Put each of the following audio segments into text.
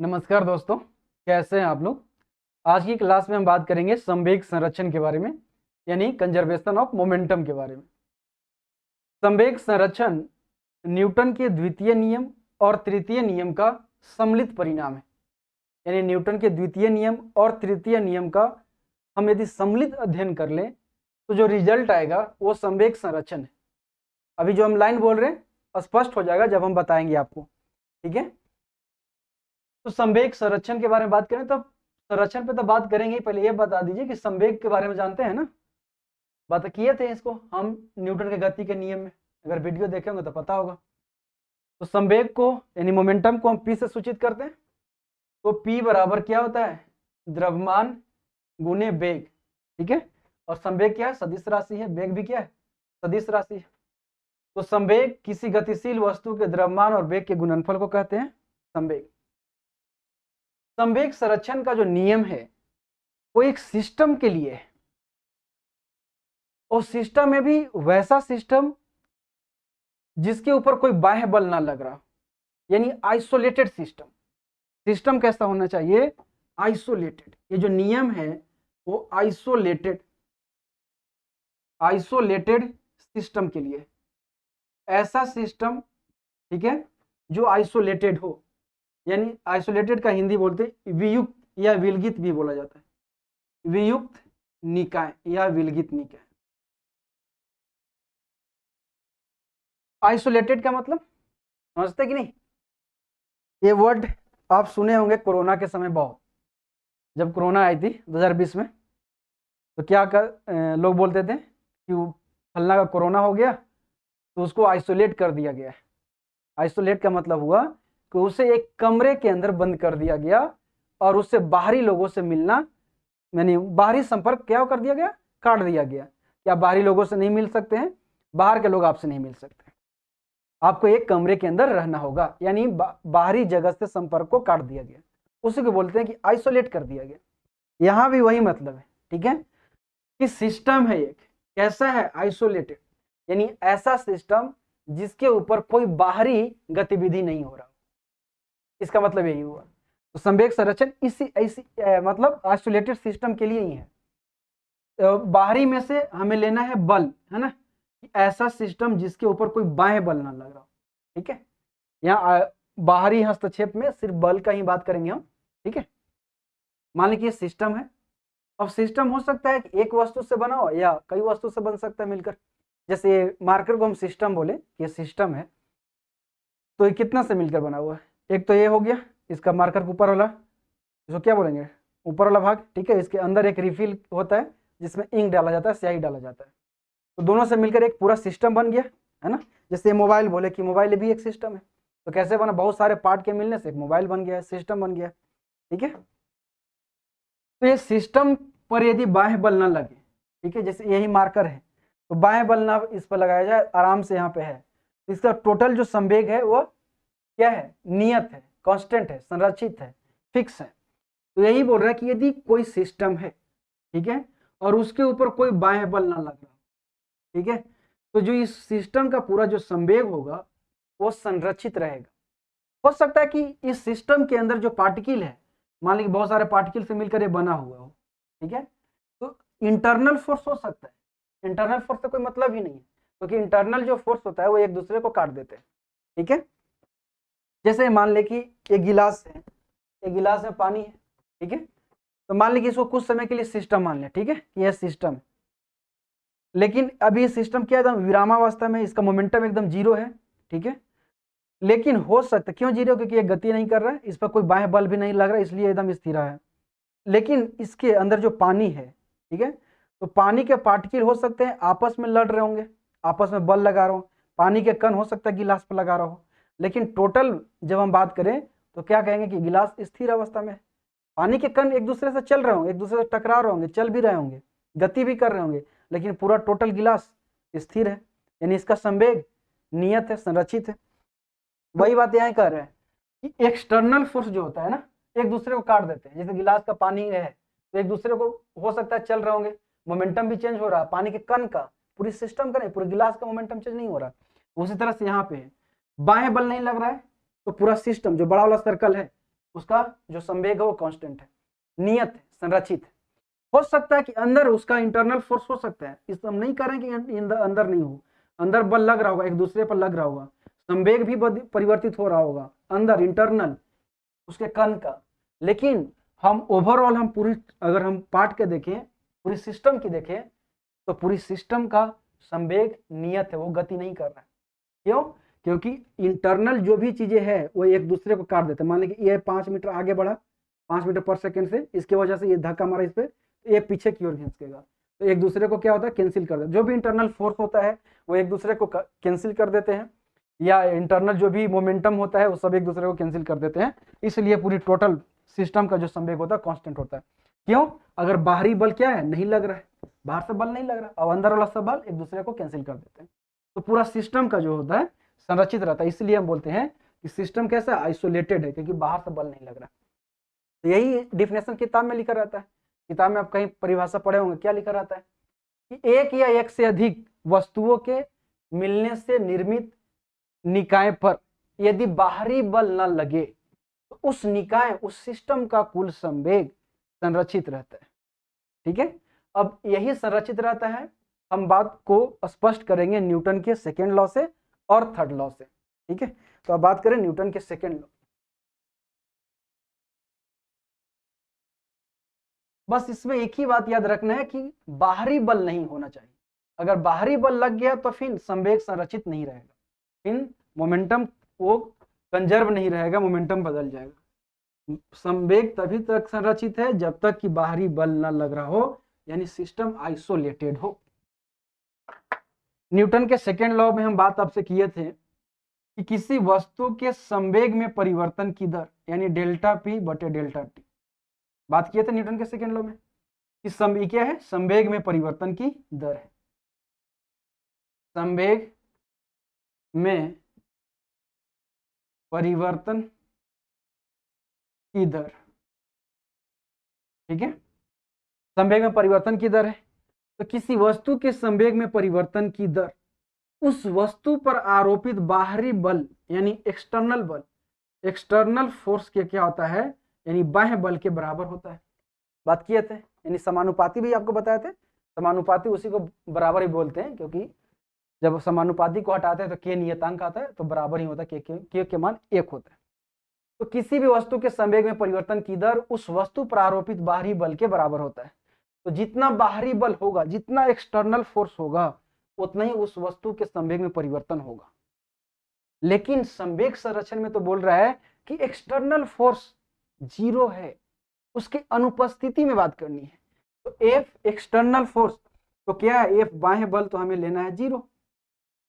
नमस्कार दोस्तों, कैसे हैं आप लोग। आज की क्लास में हम बात करेंगे संवेग संरक्षण के बारे में, यानी कंजर्वेशन ऑफ मोमेंटम के बारे में। संवेग संरक्षण न्यूटन के द्वितीय नियम और तृतीय नियम का सम्मिलित परिणाम है। यानी न्यूटन के द्वितीय नियम और तृतीय नियम का हम यदि सम्मिलित अध्ययन कर लें तो जो रिजल्ट आएगा वो संवेग संरक्षण है। अभी जो हम लाइन बोल रहे हैं स्पष्ट हो जाएगा जब हम बताएंगे आपको, ठीक है। तो संवेग संरक्षण के बारे में बात करें तो संरक्षण पे तो बात करेंगे, पहले ये बता दीजिए कि संवेग के बारे में जानते हैं ना, बात किए थे इसको हम न्यूटन के गति के नियम में, अगर वीडियो देखे होंगे तो पता होगा। तो संवेग को यानी मोमेंटम को हम पी से सूचित करते हैं, तो पी बराबर क्या होता है, द्रव्यमान गुने वेग, ठीक है। और संवेग क्या है, सदिश राशि है, वेग भी क्या है, सदिश राशि है। तो संवेग किसी गतिशील वस्तु के द्रव्यमान और वेग के गुणनफल को कहते हैं संवेग। संवेग संरक्षण का जो नियम है वो एक सिस्टम के लिए है, और सिस्टम में भी वैसा सिस्टम जिसके ऊपर कोई बाह्य बल ना लग रहा, यानी आइसोलेटेड सिस्टम। सिस्टम कैसा होना चाहिए, आइसोलेटेड। ये जो नियम है वो आइसोलेटेड सिस्टम के लिए, ऐसा सिस्टम, ठीक है, जो आइसोलेटेड हो। यानी आइसोलेटेड का हिंदी बोलते वियुक्त या विलगित भी बोला जाता है, वियुक्त निकाय या विलगित निकाय। आइसोलेटेड का मतलब समझते कि नहीं, ये वर्ड आप सुने होंगे कोरोना के समय बहुत, जब कोरोना आई थी 2020 में, तो क्या लोग बोलते थे कि फलना का कोरोना हो गया तो उसको आइसोलेट कर दिया गया है। आइसोलेट का मतलब हुआ कि उसे एक कमरे के अंदर बंद कर दिया गया और उससे बाहरी लोगों से मिलना, यानी बाहरी संपर्क क्या कर दिया गया, काट दिया गया। क्या बाहरी लोगों से नहीं मिल सकते हैं, बाहर के लोग आपसे नहीं मिल सकते, आपको एक कमरे के अंदर रहना होगा, यानी बाहरी जगत से संपर्क को काट दिया गया, उसी को बोलते हैं कि आइसोलेट कर दिया गया। यहां भी वही मतलब है, ठीक है, कि सिस्टम है एक कैसा है, आइसोलेटेड, यानी ऐसा सिस्टम जिसके ऊपर कोई बाहरी गतिविधि नहीं हो रहा, इसका मतलब यही हुआ। तो संवेग संरक्षण इसी ऐसी मतलब आइसोलेटेड सिस्टम के लिए ही है। तो बाहरी में से हमें लेना है बल, है ना, ऐसा सिस्टम जिसके ऊपर कोई बाह्य बल ना लग रहा, ठीक है। यहाँ बाहरी हस्तक्षेप में सिर्फ बल का ही बात करेंगे हम, ठीक है। मान लीजिए सिस्टम है, अब सिस्टम हो सकता है कि एक वस्तु से बना हो या कई वस्तु से बन सकता है मिलकर। जैसे ये मार्कर को हम सिस्टम बोले, ये सिस्टम है, तो ये कितना से मिलकर बना हुआ है, एक तो ये हो गया इसका मार्कर ऊपर वाला, इसको क्या बोलेंगे, ऊपर वाला भाग, ठीक है। इसके अंदर एक रिफिल होता है जिसमें इंक डाला जाता है, स्याही डाला जाता है, तो दोनों से मिलकर एक पूरा सिस्टम बन गया, है ना। जैसे मोबाइल बोले कि मोबाइल भी एक सिस्टम है, तो कैसे बना, बहुत सारे पार्ट के मिलने से एक मोबाइल बन गया, सिस्टम बन गया, ठीक है। तो ये सिस्टम पर यदि बाह्य बल ना लगे, ठीक है, जैसे यही मार्कर है, तो बाह्य बल ना इस पर लगाया जाए, आराम से यहाँ पे है, इसका टोटल जो संवेग है वो क्या है, नियत है, कांस्टेंट है, संरक्षित है, फिक्स है। तो यही बोल रहा है कि यदि कोई सिस्टम है, ठीक है, और उसके ऊपर कोई बाह्य बल ना लग रहा, ठीक है, तो जो इस सिस्टम का पूरा जो संवेग होगा वो संरक्षित रहेगा। हो सकता है कि इस सिस्टम के अंदर जो पार्टिकल है, मान लीजिए बहुत सारे पार्टिकल से मिलकर ये बना हुआ हो, ठीक है, तो इंटरनल फोर्स हो सकता है। इंटरनल फोर्स से कोई मतलब ही नहीं है, क्योंकि इंटरनल जो फोर्स होता है वो एक दूसरे को काट देते हैं, ठीक है। जैसे मान ले कि एक गिलास है, एक गिलास में पानी है, ठीक है, तो मान लीजिए इसको कुछ समय के लिए सिस्टम मान लें, ठीक है, यह सिस्टम है, लेकिन अभी सिस्टम क्या एकदम विरामावस्था में, इसका मोमेंटम एकदम जीरो है, ठीक है। लेकिन हो सकता है, क्यों जीरो, क्योंकि ये गति नहीं कर रहा है, इस पर कोई बाह्य बल भी नहीं लग रहा है, इसलिए एकदम स्थिर है। लेकिन इसके अंदर जो पानी है, ठीक है, तो पानी के पार्टिकल हो सकते हैं आपस में लड़ रहे होंगे, आपस में बल लगा रहा हो, पानी के कण हो सकता है गिलास पर लगा रहा हो, लेकिन टोटल जब हम बात करें तो क्या कहेंगे कि गिलास स्थिर अवस्था में है। पानी के कण एक दूसरे से चल रहे होंगे, एक दूसरे से टकरा रहे होंगे, चल भी रहे होंगे, गति भी कर रहे होंगे, लेकिन पूरा टोटल गिलास स्थिर है, यानी इसका संवेग नियत है, संरक्षित है। वही बात यहाँ कर रहे हैं कि एक्सटर्नल फोर्स जो होता है ना, एक दूसरे को काट देते हैं। जैसे गिलास का पानी है तो एक दूसरे को हो सकता है चल रहे होंगे, मोमेंटम भी चेंज हो रहा है, पानी के कण का, पूरी सिस्टम का नहीं, पूरे गिलास का मोमेंटम चेंज नहीं हो रहा। उसी तरह से यहाँ पे है, बाह्य बल नहीं लग रहा है, तो पूरा सिस्टम जो बड़ा वाला सर्कल है उसका जो संवेग है वो कांस्टेंट है, नियत है, संरचित है। हो सकता है कि अंदर उसका इंटरनल फोर्स हो सकता है, इस हम नहीं कर रहे हैं कि अंदर नहीं हो, अंदर बल लग रहा होगा, एक दूसरे पर लग रहा होगा, संवेग भी परिवर्तित हो रहा होगा अंदर इंटरनल उसके कण का। लेकिन हम ओवरऑल हम पूरी अगर हम पार्ट के देखें, पूरी सिस्टम की देखें, तो पूरी सिस्टम का संवेग नियत है, वो गति नहीं कर रहा है। क्यों? क्योंकि इंटरनल जो भी चीजें हैं वो एक दूसरे को काट देते हैं। मान लीजिए ये 5 मीटर आगे बढ़ा 5 मीटर पर सेकंड से, इसकी वजह से ये धक्का मारा इस पे, तो ये पीछे की ओर खींचेगा, तो एक दूसरे को क्या होता है, कैंसिल कर देते। जो भी इंटरनल फोर्स होता है वो एक दूसरे को कैंसिल कर देते हैं, या इंटरनल जो भी मोमेंटम होता है वो सब एक दूसरे को कैंसिल कर देते हैं। इसलिए पूरी टोटल सिस्टम का जो संवेग होता है कांस्टेंट होता है। क्यों? अगर बाहरी बल क्या है, नहीं लग रहा है, बाहर से बल नहीं लग रहा, अब अंदर वाला सब बल एक दूसरे को कैंसिल कर देते हैं, तो पूरा सिस्टम का जो होता है संरचित रहता है। इसलिए हम बोलते हैं कि सिस्टम कैसा आइसोलेटेड है, क्योंकि बाहर से बल नहीं लग रहा। तो यही डेफिनेशन किताब में लिखा रहता है। किताब में आप कहीं परिभाषा पढ़े होंगे, क्या लिखा रहता है कि एक या एक से अधिक वस्तुओं के मिलने से निर्मित निकाय पर यदि बाहरी बल न लगे तो उस निकाय, उस सिस्टम का कुल संवेग संरचित रहता है। ठीक है, अब यही संरचित रहता है। हम बात को स्पष्ट करेंगे न्यूटन के सेकेंड लॉ से और थर्ड लॉ से। ठीक है, तो अब बात करें न्यूटन के सेकेंड लॉ। बस इसमें एक ही बात याद रखना है कि बाहरी बल नहीं होना चाहिए। अगर बाहरी बल लग गया तो फिर संवेग संरचित नहीं रहेगा, फिर मोमेंटम वो कंजर्व नहीं रहेगा, मोमेंटम बदल जाएगा। संवेग तभी तक संरचित है जब तक कि बाहरी बल न लग रहा हो, यानी सिस्टम आइसोलेटेड हो। न्यूटन के सेकेंड लॉ में हम बात आपसे किए थे कि किसी वस्तु के संवेग में परिवर्तन की दर यानी डेल्टा पी बटे डेल्टा टी, बात किए थे न्यूटन के सेकेंड लॉ में कि संवेग क्या है, संवेग में परिवर्तन की दर है, संवेग में परिवर्तन की दर। ठीक है, संवेग में परिवर्तन की दर है, तो किसी वस्तु के संवेग में परिवर्तन की दर उस वस्तु पर आरोपित बाहरी बल यानी एक्सटर्नल बल, एक्सटर्नल फोर्स के क्या होता है, यानी बाह्य बल के बराबर होता है। बात किए थे, यानी समानुपाती भी आपको बताए थे। समानुपाती उसी को बराबर ही बोलते हैं, क्योंकि जब समानुपाती को हटाते हैं तो के नियतांक आता है, तो बराबर ही होता है, के मान 1 होता है। तो किसी भी वस्तु के संवेग में परिवर्तन की दर उस वस्तु पर आरोपित बाहरी बल के बराबर होता है। तो जितना बाहरी बल होगा, जितना एक्सटर्नल फोर्स होगा, उतना ही उस वस्तु के संवेग में परिवर्तन होगा। लेकिन संवेग संरक्षण में तो बोल रहा है कि एक्सटर्नल फोर्स 0 है, उसकी अनुपस्थिति में बात करनी है। तो एफ एक्सटर्नल फोर्स तो क्या है, एफ बाह्य बल तो हमें लेना है 0,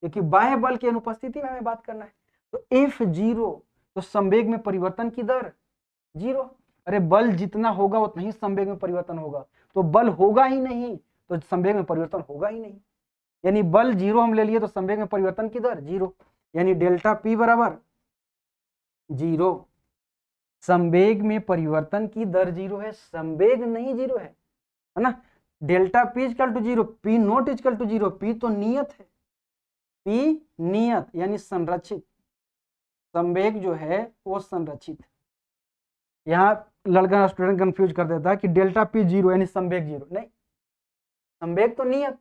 क्योंकि बाह्य बल की अनुपस्थिति में हमें बात करना है। तो एफ 0, तो संवेग में परिवर्तन की दर 0। अरे बल जितना होगा उतना ही संवेग में परिवर्तन होगा, तो बल होगा ही नहीं तो संवेग में परिवर्तन होगा ही नहीं। यानी बल 0 हम ले लिए तो संवेग में परिवर्तन की दर 0, यानी डेल्टा पी बराबर 0। संवेग में परिवर्तन की दर 0 है, संवेग नहीं 0 है ना। Delta p equal to 0, p naught equal to 0, p तो नियत है, पी नियत यानी संरक्षित, संवेग जो है वो संरक्षित। यहाँ लड़का स्टूडेंट कंफ्यूज कर देता है कि डेल्टा पी 0 यानी संवेग 0, नहीं, संवेग तो नियत।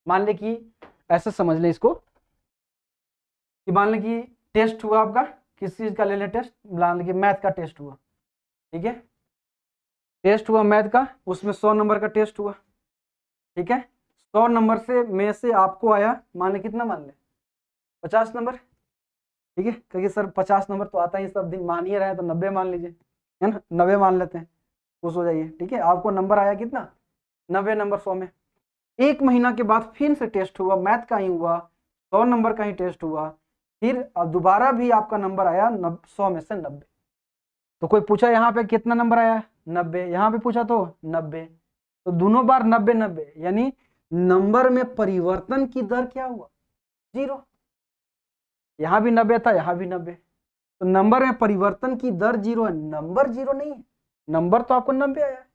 मान ले कि ऐसे समझ ले इसको कि मान ले कि टेस्ट हुआ आपका, किस चीज का ले ले टेस्ट, मान ले कि मैथ का टेस्ट हुआ। ठीक है, टेस्ट हुआ मैथ का, उसमें 100 नंबर का टेस्ट हुआ। ठीक है, 100 नंबर से में से आपको आया मान ले कितना, मान ले 50 नंबर। ठीक है, क्योंकि सर 50 नंबर तो आता ही सब दिन, मान ही रहे हैं तो 90 मान लीजिए, है ना, 90 मान लेते हैं, खुश हो जाइए। ठीक है, आपको नंबर आया कितना, 90 नंबर 100 में। 1 महीना के बाद फिर से टेस्ट हुआ, मैथ का ही हुआ, 100 नंबर का ही टेस्ट हुआ, फिर दोबारा भी आपका नंबर आया 100 में से 90। तो कोई पूछा यहाँ पे कितना नंबर आया, 90, यहाँ पे पूछा तो 90, तो दोनों बार 90 90, यानी नंबर में परिवर्तन की दर क्या हुआ, 0। यहाँ भी 90 था, यहाँ भी 90, तो नंबर में परिवर्तन की दर 0 है, नंबर 0 नहीं है, नंबर तो आपको 90 आया है,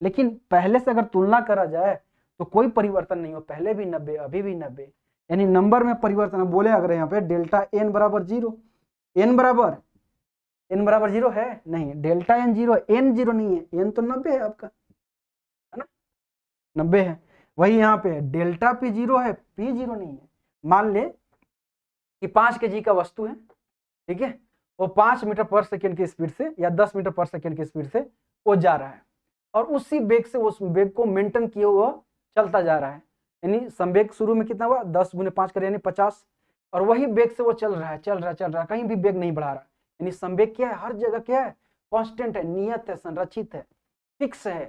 लेकिन पहले से अगर तुलना करा जाए तो कोई परिवर्तन नहीं हो, पहले भी 90 अभी भी 90, यानी नंबर में परिवर्तन बोले। अगर यहाँ पे डेल्टा एन बराबर 0, एन बराबर n बराबर 0 है नहीं, डेल्टा n 0 है, n 0 नहीं है, n तो 90 है आपका, है ना, 90 है। वही यहाँ पे डेल्टा p 0 है, p 0 नहीं है। मान ले कि 5 kg का वस्तु है, ठीक है, वो 5 मीटर पर सेकेंड की स्पीड से या 10 मीटर पर सेकेंड की स्पीड से वो जा रहा है, और उसी बेग से उस बेग को मेंटेन किए हुआ चलता जा रहा है। यानी संवेग शुरू में कितना हुआ, 10 × 5 करें यानी 50, और वही बेग से वो चल रहा है, कहीं भी बेग नहीं बढ़ा रहा। यानी संवेग क्या है, हर जगह क्या है, कांस्टेंट है, नियत है, संरक्षित है, फिक्स है।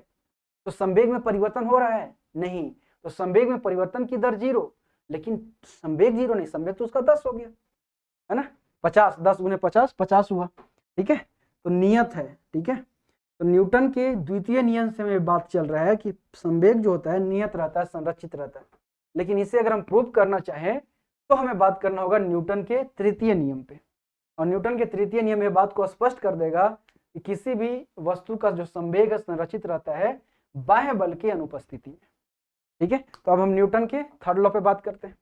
तो संवेग में परिवर्तन हो रहा है नहीं, तो संवेग में परिवर्तन की दर 0, लेकिन संवेग 0 नहीं, संवेग तो उसका 10 हो गया, है ना, 50, 10 × 50 50 हुआ, ठीक है, तो नियत है, ठीक है। तो न्यूटन के द्वितीय नियम से में बात चल रहा है कि संवेग जो होता है नियत रहता है, संरक्षित रहता है। लेकिन इसे अगर हम प्रूव करना चाहें तो हमें बात करना होगा न्यूटन के तृतीय नियम पे, और न्यूटन के तृतीय नियम ये बात को स्पष्ट कर देगा कि किसी भी वस्तु का जो संवेग संरक्षित रहता है बाह्य बल की अनुपस्थिति में, ठीक है। तो अब हम न्यूटन के थर्ड लॉ पे बात करते हैं।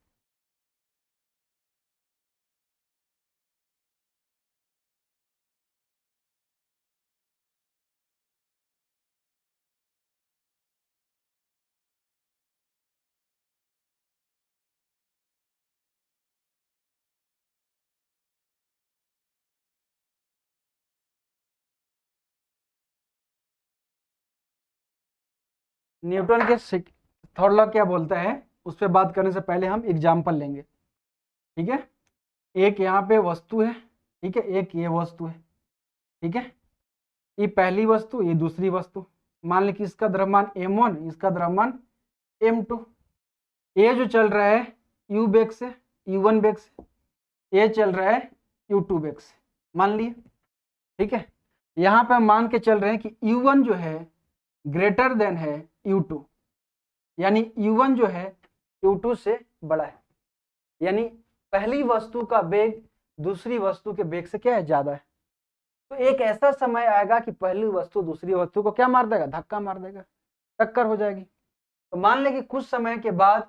न्यूटन के थर्ड लॉ क्या बोलता है उस पर बात करने से पहले हम एग्जाम्पल लेंगे, ठीक है। एक यहाँ पे वस्तु है, ठीक है, एक ये वस्तु है, ठीक है, ये पहली वस्तु, ये दूसरी वस्तु। मान ली कि इसका द्रव्यमान m1, इसका द्रव्यमान m2। ये जो चल रहा है u वेग से, u1 वेग से, ये चल रहा है u2 वेग से, मान लिए, ठीक है। यहाँ पे हम मान के चल रहे हैं कि u1 जो है ग्रेटर देन है u2, यानी u1 जो है u2 से बड़ा है, यानी पहली वस्तु का वेग दूसरी वस्तु के वेग से क्या है, ज्यादा है। तो एक ऐसा समय आएगा कि पहली वस्तु दूसरी वस्तु को क्या मार देगा, धक्का मार देगा, टक्कर हो जाएगी। तो मान ले कि कुछ समय के बाद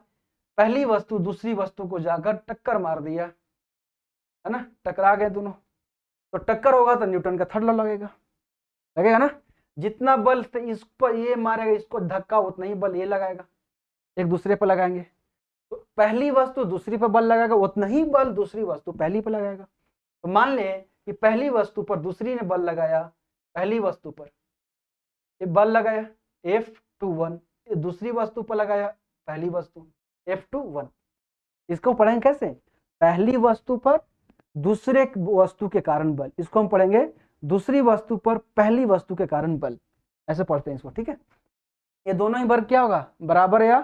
पहली वस्तु दूसरी वस्तु को जाकर टक्कर मार दिया, है ना, टकरा गए दोनों, तो टक्कर होगा तो न्यूटन का थर्ड लॉ लगेगा, लगेगा ना। जितना बल से इस पर ये मारेगा, इसको धक्का, उतना ही बल ये लगाएगा, एक दूसरे पर लगाएंगे। तो पहली वस्तु दूसरी पर बल लगाएगा, उतना ही बल दूसरी वस्तु पहली पर लगाएगा। तो मान ले कि पहली वस्तु पर दूसरी ने बल लगाया, पहली वस्तु पर ये बल लगाया F21, दूसरी वस्तु पर लगाया पहली वस्तु F21। इसको पढ़ेंगे कैसे, पहली वस्तु पर दूसरे वस्तु के कारण बल, इसको हम पढ़ेंगे दूसरी वस्तु पर पहली वस्तु के कारण बल, ऐसे पढ़ते हैं इसको, ठीक है। ये दोनों ही वर्ग क्या होगा, बराबर या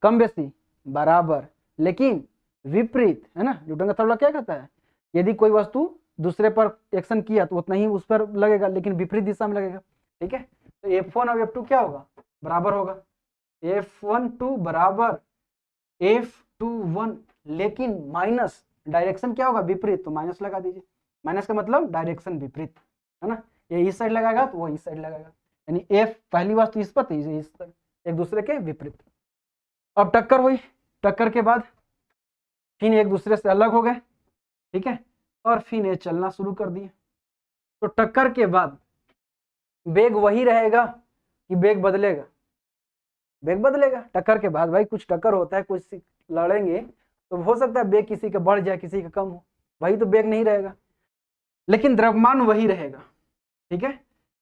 कम बेसी, बराबर, लेकिन विपरीत, है ना। न्यूटन का थर्ड लॉ क्या कहता है, यदि कोई वस्तु दूसरे पर एक्शन किया तो उतना ही उस पर लगेगा, लेकिन विपरीत दिशा में लगेगा, ठीक है। तो F1 और F2 क्या होगा, बराबर होगा, F12 बराबर F21, लेकिन माइनस डायरेक्शन क्या होगा, विपरीत, तो माइनस लगा दीजिए। माइनस का मतलब डायरेक्शन विपरीत, है ना, ये इस साइड लगाएगा तो वो इस साइड लगाएगा, यानी F पहली वस्तु इस पर तो इस पर, एक दूसरे के विपरीत। अब टक्कर हुई, टक्कर के बाद फिर एक दूसरे से अलग हो गए, ठीक है, और फिर ये चलना शुरू कर दिए। तो टक्कर के बाद वेग वही रहेगा कि वेग बदलेगा, वेग बदलेगा। टक्कर के बाद भाई कुछ टक्कर होता है, कुछ लड़ेंगे तो हो सकता है वेग किसी का बढ़ जाए, किसी का कम हो, वही तो वेग नहीं रहेगा, लेकिन द्रव्यमान वही रहेगा, ठीक है।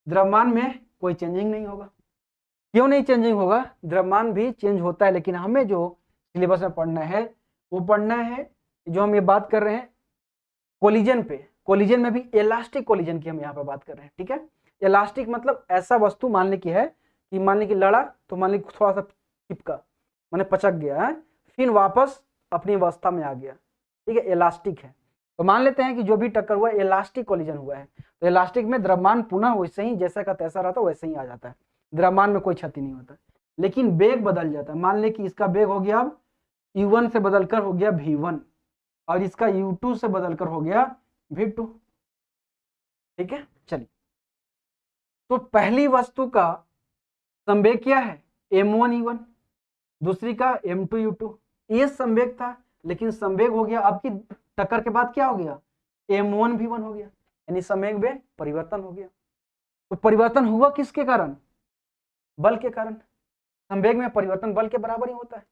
द्रव्यमान में कोई चेंजिंग नहीं होगा। क्यों नहीं चेंजिंग होगा, द्रव्यमान भी चेंज होता है, लेकिन हमें जो सिलेबस में पढ़ना है वो पढ़ना है, जो हम ये बात कर रहे हैं कोलिजन पे, कोलिजन में भी इलास्टिक कोलिजन की हम यहाँ पे बात कर रहे हैं, ठीक है। इलास्टिक मतलब ऐसा वस्तु मान ली की है कि मान ली कि लड़ा तो मान ली थोड़ा सा चिपका, माने पचक गया है, फिर वापस अपनी अवस्था में आ गया, ठीक है, इलास्टिक है। तो मान लेते हैं कि जो भी टक्कर हुआ इलास्टिक कोलिजन हुआ है, तो इलास्टिक में द्रव्यमान पुनः वैसे ही जैसा का तैसा रहता है वैसे ही आ जाता है, द्रव्यमान में कोई क्षति नहीं होता, लेकिन वेग बदल जाता है। मान ले कि इसका वेग हो गया अब u1 से बदलकर हो गया v1, और इसका u2 से बदलकर हो गया v2, ठीक है। चलिए, तो पहली वस्तु का संवेग क्या है, m1 दूसरी का m2 ये संवेग था, लेकिन संवेग हो गया अब की टक्कर के बाद क्या हो गया, m1 हो गया, यानी संवेग में परिवर्तन हो गया। तो परिवर्तन हुआ किसके कारण? बल के कारण। संवेग में परिवर्तन बल के बराबर ही होता है।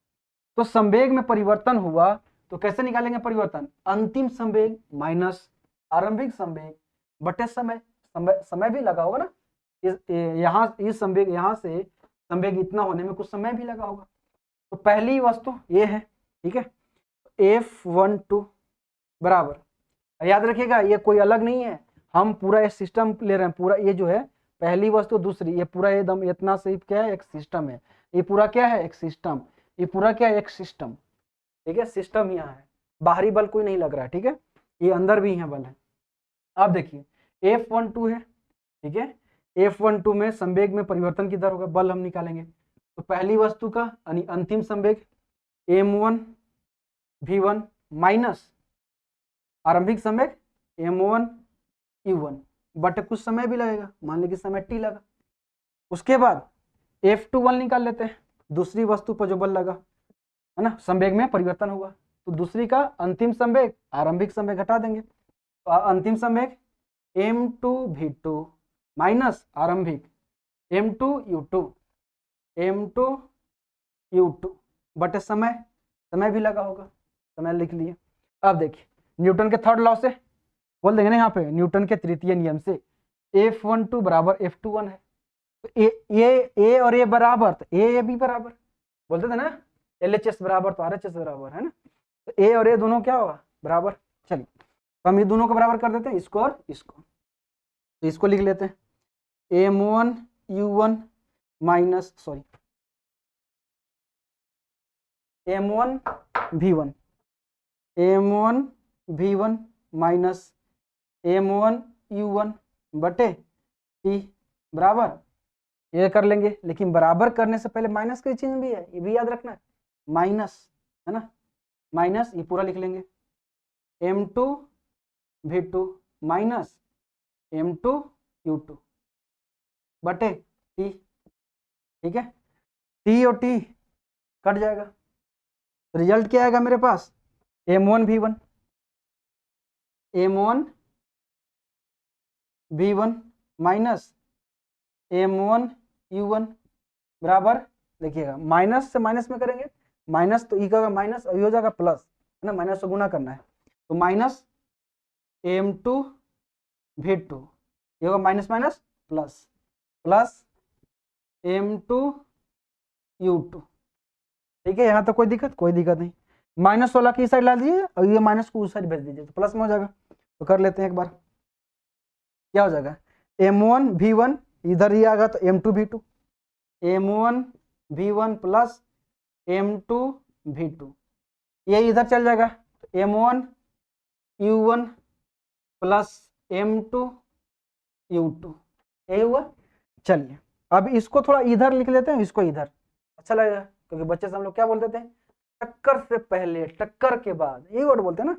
तो संवेग में परिवर्तन हुआ तो कैसे निकालेंगे परिवर्तन? अंतिम संवेग माइनस आरंभिक संवेग बटे समय। समय भी लगा होगा ना, यहाँ इस संवेग, यहाँ से संवेग इतना होने में कुछ समय भी लगा होगा। तो पहली वस्तु ये है, ठीक है। F12 बराबर, याद रखिएगा ये कोई अलग नहीं है, हम पूरा ये सिस्टम ले रहे हैं। पूरा ये जो है पहली वस्तु दूसरी, ये पूरा एकदम इतना से क्या है, एक सिस्टम है। ये पूरा क्या है, एक सिस्टम। ये पूरा क्या है, एक सिस्टम, ठीक है। सिस्टम यहाँ है, बाहरी बल कोई नहीं लग रहा है, ठीक है। ये अंदर भी यहाँ बल है। अब देखिए F12 है, ठीक है। F12 में संवेग में परिवर्तन की दर होगा, बल हम निकालेंगे। तो पहली वस्तु का यानी अंतिम संवेग m1 v1 माइनस आरंभिक संवेग m1 u1 बट कुछ समय भी लगेगा, मान लीजिए समय t लगा। उसके बाद F21 निकाल लेते हैं, दूसरी वस्तु पर जो बल लगा है ना, संवेग में परिवर्तन हुआ। तो दूसरी का अंतिम संवेग आरंभिक संवेग घटा देंगे, तो अंतिम संवेग m2 v2 माइनस आरंभिक m2 u2 बटे समय भी लगा होगा, समय लिख लिए। अब देखिए न्यूटन के थर्ड लॉ से बोल देंगे ना, यहाँ पे न्यूटन के तृतीय नियम से F12 बराबर F21 है। तो ए और ए बराबर, तो ए भी बराबर बोलते थे ना, LHS बराबर तो RHS बराबर है ना। तो ए और ए दोनों क्या होगा, बराबर। चलिए तो हम ये दोनों को बराबर कर देते हैं, इसको और इसको। तो इसको लिख लेते हैं m1 u1 minus m1 v1 minus m1 u1 बटे t बराबर, ये कर लेंगे। लेकिन बराबर करने से पहले माइनस का चिन्ह भी है, ये भी याद रखना है, माइनस है ना, माइनस ये पूरा लिख लेंगे m2 v2 minus m2 u2 बटे t, ठीक है। t और t कट जाएगा, रिजल्ट क्या आएगा मेरे पास, m1 v1 minus m1 u1 बराबर, देखिएगा माइनस से माइनस में करेंगे, माइनस तो ई का माइनस और ये हो जाएगा प्लस, है ना, माइनस से गुना करना है। तो माइनस m2 v2 ये होगा minus minus plus, plus m2 u2, ठीक है। यहाँ तो कोई दिक्कत नहीं। माइनस 16 की साइड ला दीजिए और ये माइनस को उस साइड भेज दीजिए, तो प्लस में हो जाएगा। तो कर लेते हैं एक बार, क्या हो जाएगा m1 v1 इधर ही आएगा तो m2 v2, m1 v1 plus m2 v2 ये इधर चल जाएगा, तो m1 u1 plus m2 u2 यही हुआ। चलिए अब इसको थोड़ा इधर लिख लेते हैं, इसको इधर अच्छा लगेगा, क्योंकि बच्चे से हम लोग क्या बोल देते हैं, टक्कर से पहले टक्कर के बाद, यही वर्ड बोलते हैं ना।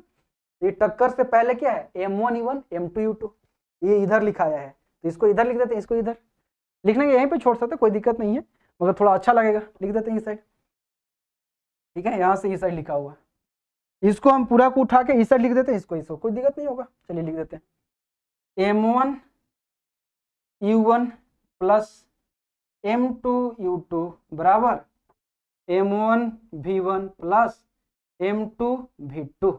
ये टक्कर से पहले क्या है, m1 u1 m2 u2 ये इधर लिखाया है, तो इसको इधर लिख देते हैं, इसको इधर लिखने के यहीं पे छोड़ सकते हैं, कोई दिक्कत नहीं है, मगर थोड़ा अच्छा लगेगा, लिख देते हैं इस साइड, ठीक है। यहाँ से इस साइड लिखा हुआ, इसको हम पूरा को उठा के इस साइड लिख देते हैं, इसको कोई दिक्कत नहीं होगा। चलिए लिख देते हैं m1 u1 plus m2 u2 बराबर m1 v1 plus m2 v2,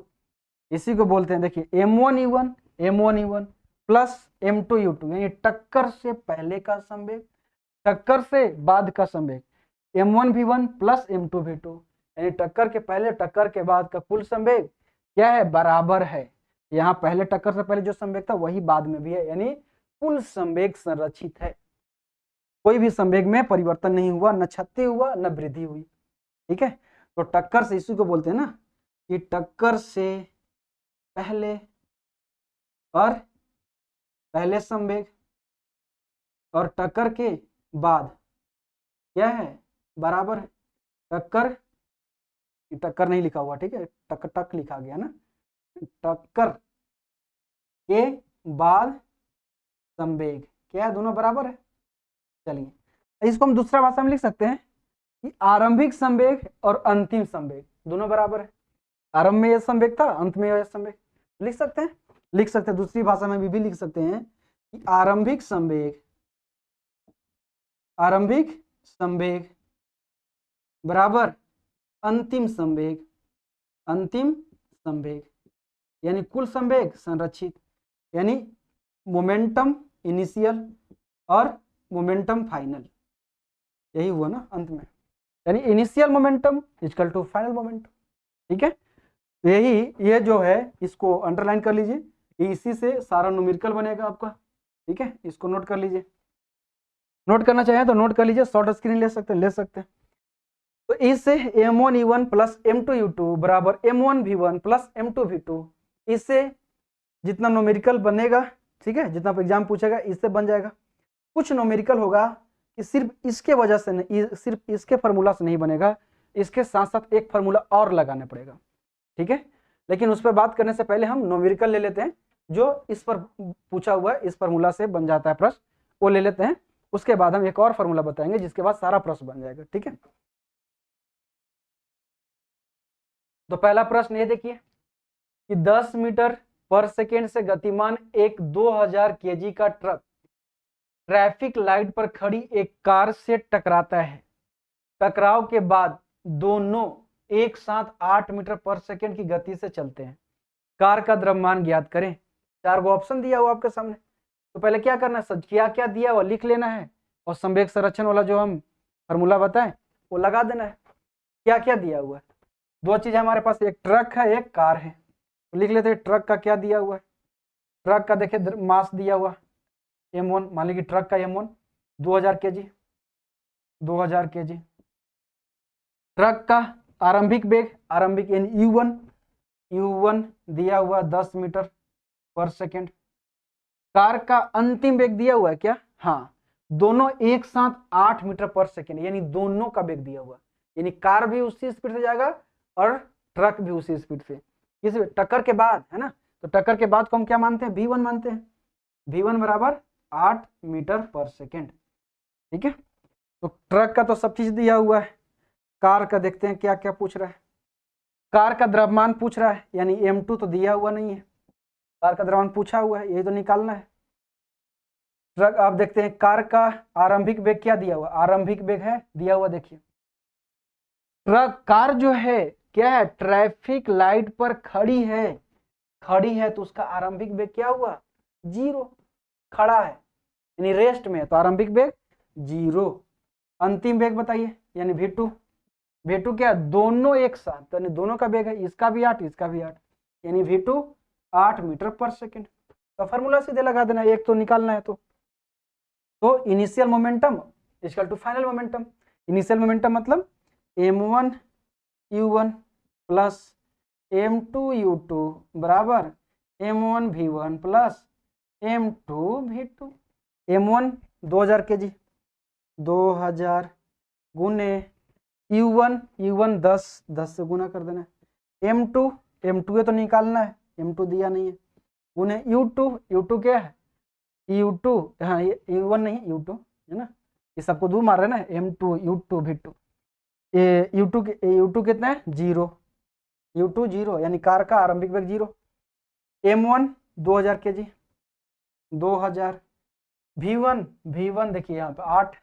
इसी को बोलते हैं देखिए m1 u1 plus m2 u2 यानी टक्कर से पहले का संवेग, टक्कर से बाद का संवेग m1 v1 plus m2 v2 यानी टक्कर के पहले टक्कर के बाद का कुल संवेग क्या है, बराबर है। यहाँ पहले टक्कर से पहले जो संवेग था वही बाद में भी है, यानी कुल संवेग संरक्षित है, कोई भी संवेग में परिवर्तन नहीं हुआ, न क्षति हुआ न वृद्धि हुई, ठीक है। तो टक्कर से, इसी को बोलते हैं ना कि टक्कर से पहले और पहले संवेग और टक्कर के बाद क्या है, बराबर है। टक्कर नहीं लिखा हुआ, ठीक है, टक लिखा गया ना, टक्कर के बाद संवेग क्या है, दोनों बराबर है। चलिए इसको हम दूसरा भाषा में लिख सकते हैं कि आरंभिक संवेग और अंतिम संवेग दोनों बराबर है। आरंभ में यह संवेग था, अंत में यह संवेग, लिख सकते हैं लिख सकते हैं, दूसरी भाषा में भी लिख सकते हैं कि आरंभिक संवेग बराबर अंतिम संवेग यानी कुल संवेग संरक्षित, यानी मोमेंटम इनिशियल और मोमेंटम फाइनल, यही हुआ ना अंत में, यानी initial momentum equal to final momentum. ठीक है, तो ये जो है इसको अंडरलाइन कर लीजिए, इसी से सारा न्यूमेरिकल बनेगा आपका। ठीक है, इसको नोट कर लीजिए, नोट करना चाहें तो नोट कर लीजिए, शॉर्ट स्क्रीन ले सकते हैं। तो इससे m1u1 प्लस m2u2 बराबर m1v1 प्लस m2v2, इससे जितना न्यूमेरिकल बनेगा, ठीक है, जितना एग्जाम पूछेगा इससे बन जाएगा। कुछ न्यूमेरिकल होगा कि सिर्फ इसके वजह से नहीं, सिर्फ इसके फार्मूला से नहीं बनेगा, इसके साथ साथ एक फार्मूला और लगाना पड़ेगा। ठीक है, लेकिन उस पर बात करने से पहले हम न्यूमेरिकल ले लेते हैं, जो इस पर पूछा हुआ है, इस फार्मूला से बन जाता है प्रश्न, वो ले लेते हैं। उसके बाद हम एक और फार्मूला बताएंगे जिसके बाद सारा प्रश्न बन जाएगा। ठीक है, तो पहला प्रश्न ये देखिए कि 10 मीटर पर सेकेंड से गतिमान एक 2000 केजी का ट्रक ट्रैफिक लाइट पर खड़ी एक कार से टकराता है। टकराव के बाद दोनों एक साथ 8 मीटर पर सेकेंड की गति से चलते हैं। कार का द्रव्यमान ज्ञात करें। 4 गो ऑप्शन दिया हुआ आपके सामने, तो पहले क्या करना है, क्या क्या दिया हुआ लिख लेना है, और संवेग संरक्षण वाला जो हम फार्मूला बताएं वो लगा देना है। क्या क्या दिया हुआ है, 2 चीज हमारे पास, एक ट्रक है एक कार है, तो लिख लेते हैं ट्रक का क्या दिया हुआ है। ट्रक का देखिए मास दिया हुआ m1, मान लीजिए ट्रक का m1 2000 केजी, 2000 केजी। ट्रक का आरंभिक वेग, आरंभिक यानी u1 दिया हुआ 10 मीटर पर सेकेंड। कार का अंतिम वेग दिया हुआ है क्या, हाँ, दोनों एक साथ 8 मीटर पर सेकेंड, यानी दोनों का वेग दिया हुआ, यानी कार भी उसी स्पीड से जाएगा और ट्रक भी उसी स्पीड से, किसी टक्कर के बाद, है ना। तो टक्कर के बाद को हम क्या मानते हैं, v1 मानते हैं, v1 बराबर 8 मीटर पर सेकेंड। ठीक है, तो ट्रक का तो सब चीज दिया हुआ है। कार का देखते हैं क्या क्या पूछ रहा है। कार का द्रव्यमान पूछ रहा है, यानी m2 तो दिया हुआ नहीं है, कार का द्रव्यमान पूछा हुआ है, यही तो निकालना है। ट्रक आप देखते हैं, कार का आरंभिक वेग क्या दिया हुआ, आरंभिक वेग है दिया हुआ, देखिए ट्रक कार जो है क्या है, ट्रैफिक लाइट पर खड़ी है, तो उसका आरंभिक वेग क्या हुआ, 0, खड़ा है यानी रेस्ट में है, तो आरंभिक वेग 0। अंतिम वेग बताइए, यानी v2 क्या, दोनों एक साथ, तो यानी दोनों का वेग है, इसका भी 8 इसका भी 8, यानी v2 8 मीटर पर सेकेंड। तो फार्मूला सीधे लगा देना, एक तो निकालना है। तो initial momentum equal to final momentum. Initial momentum मतलब m1u1 प्लस m2u2 बराबर m1v1 plus m2v2। m1 2000 KG, 2000 गुने u1 10 से गुना कर देना है। m2 तो निकालना है, m2 दिया नहीं है, गुने u2 क्या है, u2, हाँ ये u1 नहीं u2 है ना, ये सबको 2 मार रहे ना, m2 u2 v2, u2 कितना है 0, u2 0, यानी कार का आरंभिक वेग 0। m1 2000 केजी, 2000 v1 देखिए यहाँ पे 8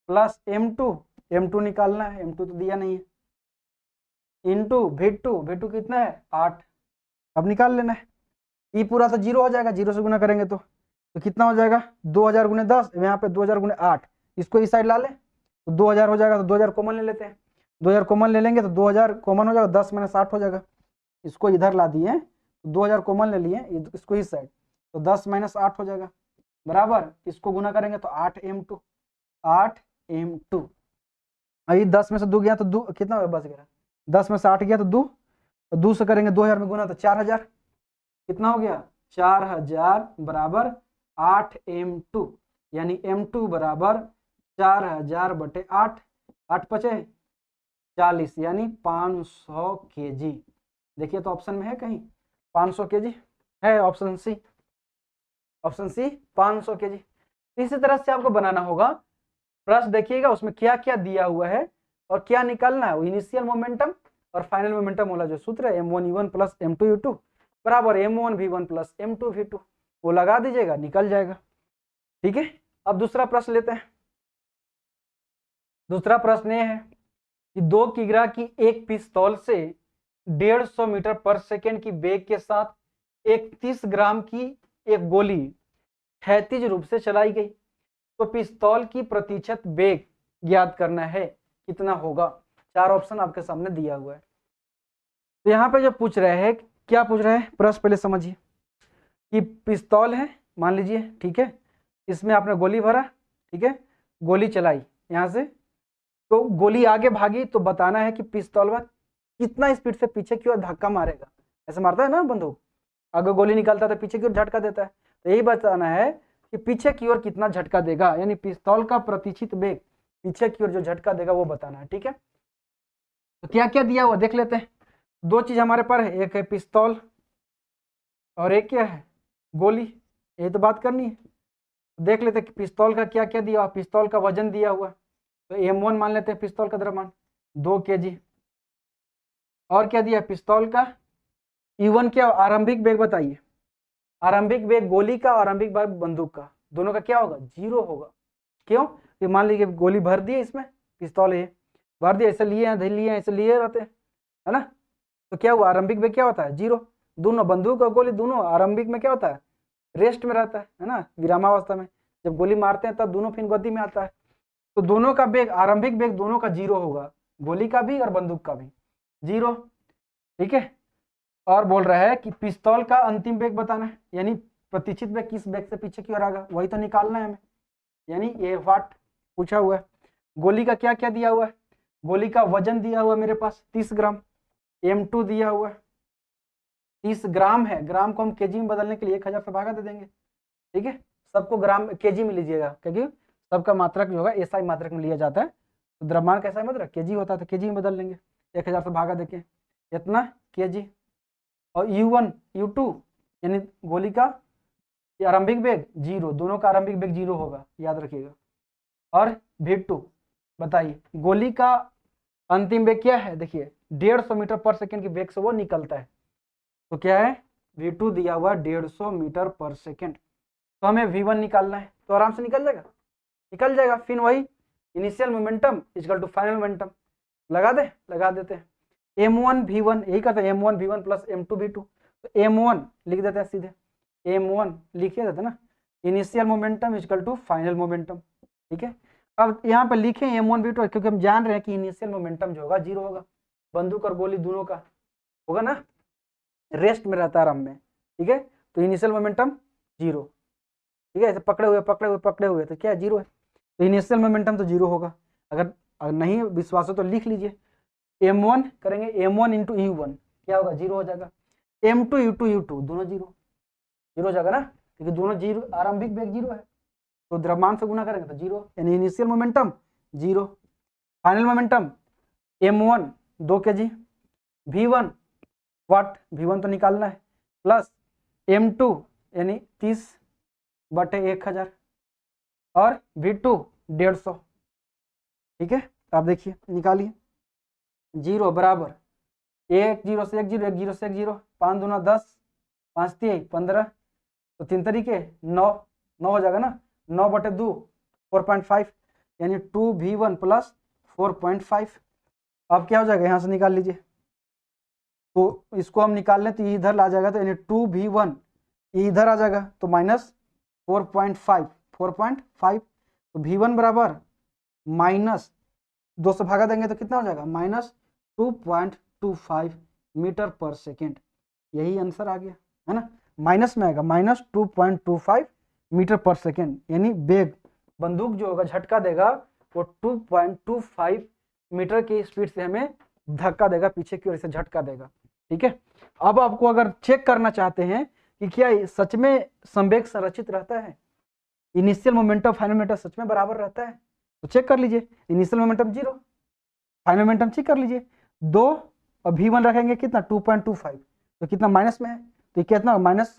प्लस m2 निकालना है, m2 तो दिया नहीं है, इंटू v2 कितना है 8, अब निकाल लेना है। ये पूरा तो 0 हो जाएगा, 0 से गुना करेंगे तो कितना हो जाएगा, 2000 गुने 10, यहाँ पे 2000 गुने 8, इसको इस साइड ला ले तो 2000 हो जाएगा, तो 2000 कॉमन ले लेते हैं, 2000 कॉमन ले लेंगे तो 2000 कॉमन हो जाएगा, 10 - 8 हो जाएगा, इसको इधर ला दिए, तो 2000 कॉमन ले लिए, इसको इस साइड, तो 10 - 8 हो जाएगा, बराबर इसको गुना करेंगे तो 8m2, अभी 10 में से 2 गया तो 2 कितना बच गया, 10 में से 8 गया तो 2 से करेंगे 2000 में गुना तो 4000, कितना हो गया 4000 बराबर 8m2, यानी m2 बराबर 4000 बटे 8, 8 पचे 40, यानी 500 केजी। देखिए तो ऑप्शन में है कहीं 500 केजी है, ऑप्शन सी 500 केजी। इसी तरह से आपको बनाना होगा प्रश्न, देखिएगा उसमें क्या क्या दिया हुआ है और क्या निकालना है। इनिशियल मोमेंटम और फाइनल मोमेंटम वाला जो सूत्र है m1u1 प्लस m2u2, बराबर m1v1 प्लस m2v2, वो लगा दीजिएगा, निकल जाएगा। ठीक है, अब दूसरा प्रश्न लेते हैं। दूसरा प्रश्न ये है कि 2 किग्रा की एक पिस्तौल से 150 मीटर पर सेकेंड की वेग के साथ 31 ग्राम की एक गोली क्षैतिज रूप से चलाई गई, तो पिस्तौल की प्रतिशत वेग ज्ञात करना है, कितना होगा? 4 ऑप्शन आपके सामने दिया हुआ है। तो यहाँ पे जो पूछ रहे हैं, क्या पूछ रहे हैं प्रश्न पहले समझिए कि पिस्तौल है मान लीजिए, ठीक है, इसमें आपने गोली भरा, ठीक है, गोली चलाई यहाँ से, तो गोली आगे भागी तो बताना है कि पिस्तौल में कितना स्पीड से पीछे की ओर धक्का मारेगा। ऐसे मारता है ना बंदूक, अगर गोली निकालता है तो पीछे की ओर झटका देता है, तो यही बताना है कि पीछे की ओर कितना झटका देगा, यानी पिस्तौल का प्रतिशत वेग पीछे की ओर जो झटका देगा वो बताना है। ठीक है, तो क्या क्या दिया हुआ देख लेते हैं। 2 चीज हमारे पास है, एक है पिस्तौल और एक क्या है, गोली, ये तो बात करनी है। देख लेते हैं कि पिस्तौल का क्या क्या दिया हुआ। पिस्तौल का वजन दिया हुआ, तो m1 मान लेते हैं पिस्तौल का द्रव्यमान 2 kg। और क्या दिया पिस्तौल का E1 क्या, आरंभिक वेग बताइए। आरंभिक वेग गोली का, आरंभिक वेग बंदूक का, दोनों का क्या होगा, 0 होगा। क्यों? कि मान लीजिए गोली भर दी है, इसमें पिस्तौल है भर दिया, ऐसे लिए ऐसे लिए रहते हैं, है ना, तो क्या हुआ, आरंभिक वेग क्या होता है, 0। दोनों बंदूक और गोली दोनों आरंभिक में क्या होता है, रेस्ट में रहता है ना, विरामावस्था में। जब गोली मारते हैं तब दोनों फिर गति में आता है, तो दोनों का वेग, आरंभिक वेग दोनों का 0 होगा, गोली का भी और बंदूक का भी 0। ठीक है, और बोल रहा है कि पिस्तौल का अंतिम वेग बताना है, यानी प्रतिचित वेग किस वेग से पीछे की ओर आएगा, वही तो निकालना है हमें, यानी ये वाट पूछा हुआ है। गोली का क्या क्या दिया हुआ है, गोली का वजन दिया हुआ है मेरे पास 30 ग्राम, M2 दिया हुआ है 30 ग्राम है, ग्राम को हम केजी में बदलने के लिए 1000 से भागा दे देंगे। ठीक है, सबको ग्राम केजी में लीजिएगा, क्योंकि सबका मात्रक जो होगा एसआई मात्रक में लिया जाता है, तो द्रव्यमान कैसा मात्रक केजी होता है, तो केजी में बदल लेंगे 1000 से भागा देके इतना केजी। और U1 U2 यानी गोली का आरंभिक वेग 0, दोनों का आरंभिक वेग 0 होगा, याद रखिएगा। और V2 बताइए, गोली का अंतिम वेग क्या है, देखिए 150 मीटर पर सेकेंड की वेग से वो निकलता है, तो क्या है V2 दिया हुआ 150 मीटर पर सेकेंड, तो हमें V1 निकालना है, तो आराम से निकल जाएगा। फिर वही initial momentum equal to final momentum लगा देते हैं। M1 V1 यही करते हैं, M1 V1 plus M2 V2, तो M1 लिख देते हैं सीधे, M1 लिखे देते ना, initial momentum equal to final momentum. ठीक है, अब यहाँ पे लिखे M1 V2 क्योंकि हम जान रहे हैं कि इनिशियल मोमेंटम जो होगा 0 होगा, बंदूक और गोली दोनों का होगा ना, रेस्ट में रहता है आराम में। ठीक है, तो इनिशियल मोमेंटम 0। ठीक है, ऐसे पकड़े हुए तो क्या 0 है, तो इनिशियल मोमेंटम तो 0 होगा। अगर नहीं विश्वास हो तो लिख लीजिए, M1 करेंगे M1 इंटू U1 क्या होगा, 0 हो जाएगा। M2 U2 दोनों 0 हो जाएगा ना, क्योंकि दोनों 0, आरंभिक वेग 0 है, तो द्रव्यमान से गुना करेंगे तो 0, यानी initial momentum 0, final momentum M1 2 kg, V1 वाट, V1 तो निकालना है, प्लस M2 यानी 30/1000 और V2 150। ठीक है, आप देखिए निकालिए, 0 बराबर 1 0 से 1 0, 1 0 से 1 0, 5 दूना 10, 5 3 15, तो 3 तरीके 9 हो जाएगा ना, 9/2 4.5, यानी 2V1 प्लस 4.5। अब क्या हो जाएगा, यहाँ से निकाल लीजिए, तो इसको हम निकाल लें तो इधर ला जाएगा, तो यानी 2V1 इधर आ जाएगा, तो माइनस 4.5, तो V1 बराबर माइनस 2 से भागा देंगे तो कितना हो जाएगा, माइनस 2.25 मीटर पर सेकेंड, यही आंसर आ गया है ना, माइनस में आएगा, माइनस 2.25 मीटर पर सेकेंड, यानी वेग बंदूक जो होगा झटका देगा वो 2.25 मीटर की स्पीड से हमें धक्का देगा, पीछे की ओर से झटका देगा। ठीक है, अब आपको अगर चेक करना चाहते हैं कि क्या सच में संवेग संरचित रहता है, इनिशियल मोमेंटम फाइनल मोमेंटम सच में बराबर रहता है, तो चेक कर लीजिए, initial momentum 0, final momentum check कर लीजिए, 2 और V1 रखेंगे कितना 2.25, तो कितना माइनस में है, तो कितना माइनस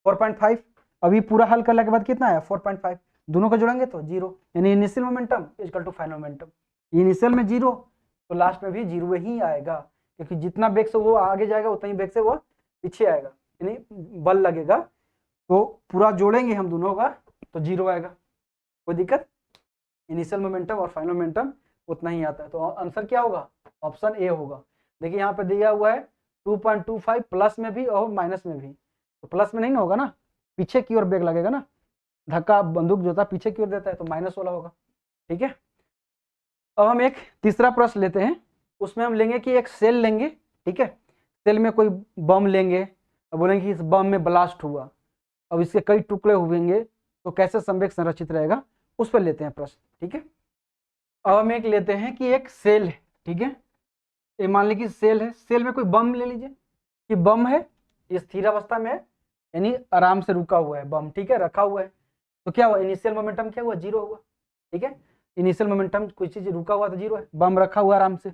4.5, अभी पूरा हल करने के बाद कितना है 4.5, दोनों को जोड़ेंगे तो 0, यानी initial momentum equal to final momentum, initial में 0 तो लास्ट में भी 0 ही आएगा, क्योंकि जितना वेग से वो आगे जाएगा उतना ही वेग से वो पीछे आएगा, यानी बल लगेगा तो पूरा जोड़ेंगे हम दोनों का तो 0 आएगा, कोई दिक्कत। इनिशियल मोमेंटम और फाइनल मोमेंटम उतना ही आता है, तो आंसर क्या होगा, ऑप्शन ए होगा। देखिए यहाँ पे दिया हुआ है 2.25 प्लस में भी और माइनस में भी, तो प्लस में नहीं ना होगा ना, पीछे की ओर बेग लगेगा ना, धक्का बंदूक जो था पीछे की ओर देता है तो माइनस वाला होगा, ठीक है। अब हम एक तीसरा प्रश्न लेते हैं, उसमें हम लेंगे कि एक सेल लेंगे, ठीक है, सेल में कोई बम लेंगे और बोलेंगे कि इस बम में ब्लास्ट हुआ, अब इसके कई टुकड़े हुएंगे तो कैसे संवेग संरक्षित रहेगा, उस पर लेते हैं प्रश्न, ठीक है। अब हम एक लेते हैं कि एक सेल है, ठीक है, ये मान लीजिए सेल है, सेल में कोई बम ले लीजिए कि बम है, ये स्थिर अवस्था में है, यानी आराम से रुका हुआ है बम, ठीक है, रखा हुआ है, तो क्या हुआ, इनिशियल मोमेंटम क्या हुआ, 0 हुआ, ठीक है। इनिशियल मोमेंटम कोई चीज रुका हुआ तो 0 है, बम रखा हुआ आराम से,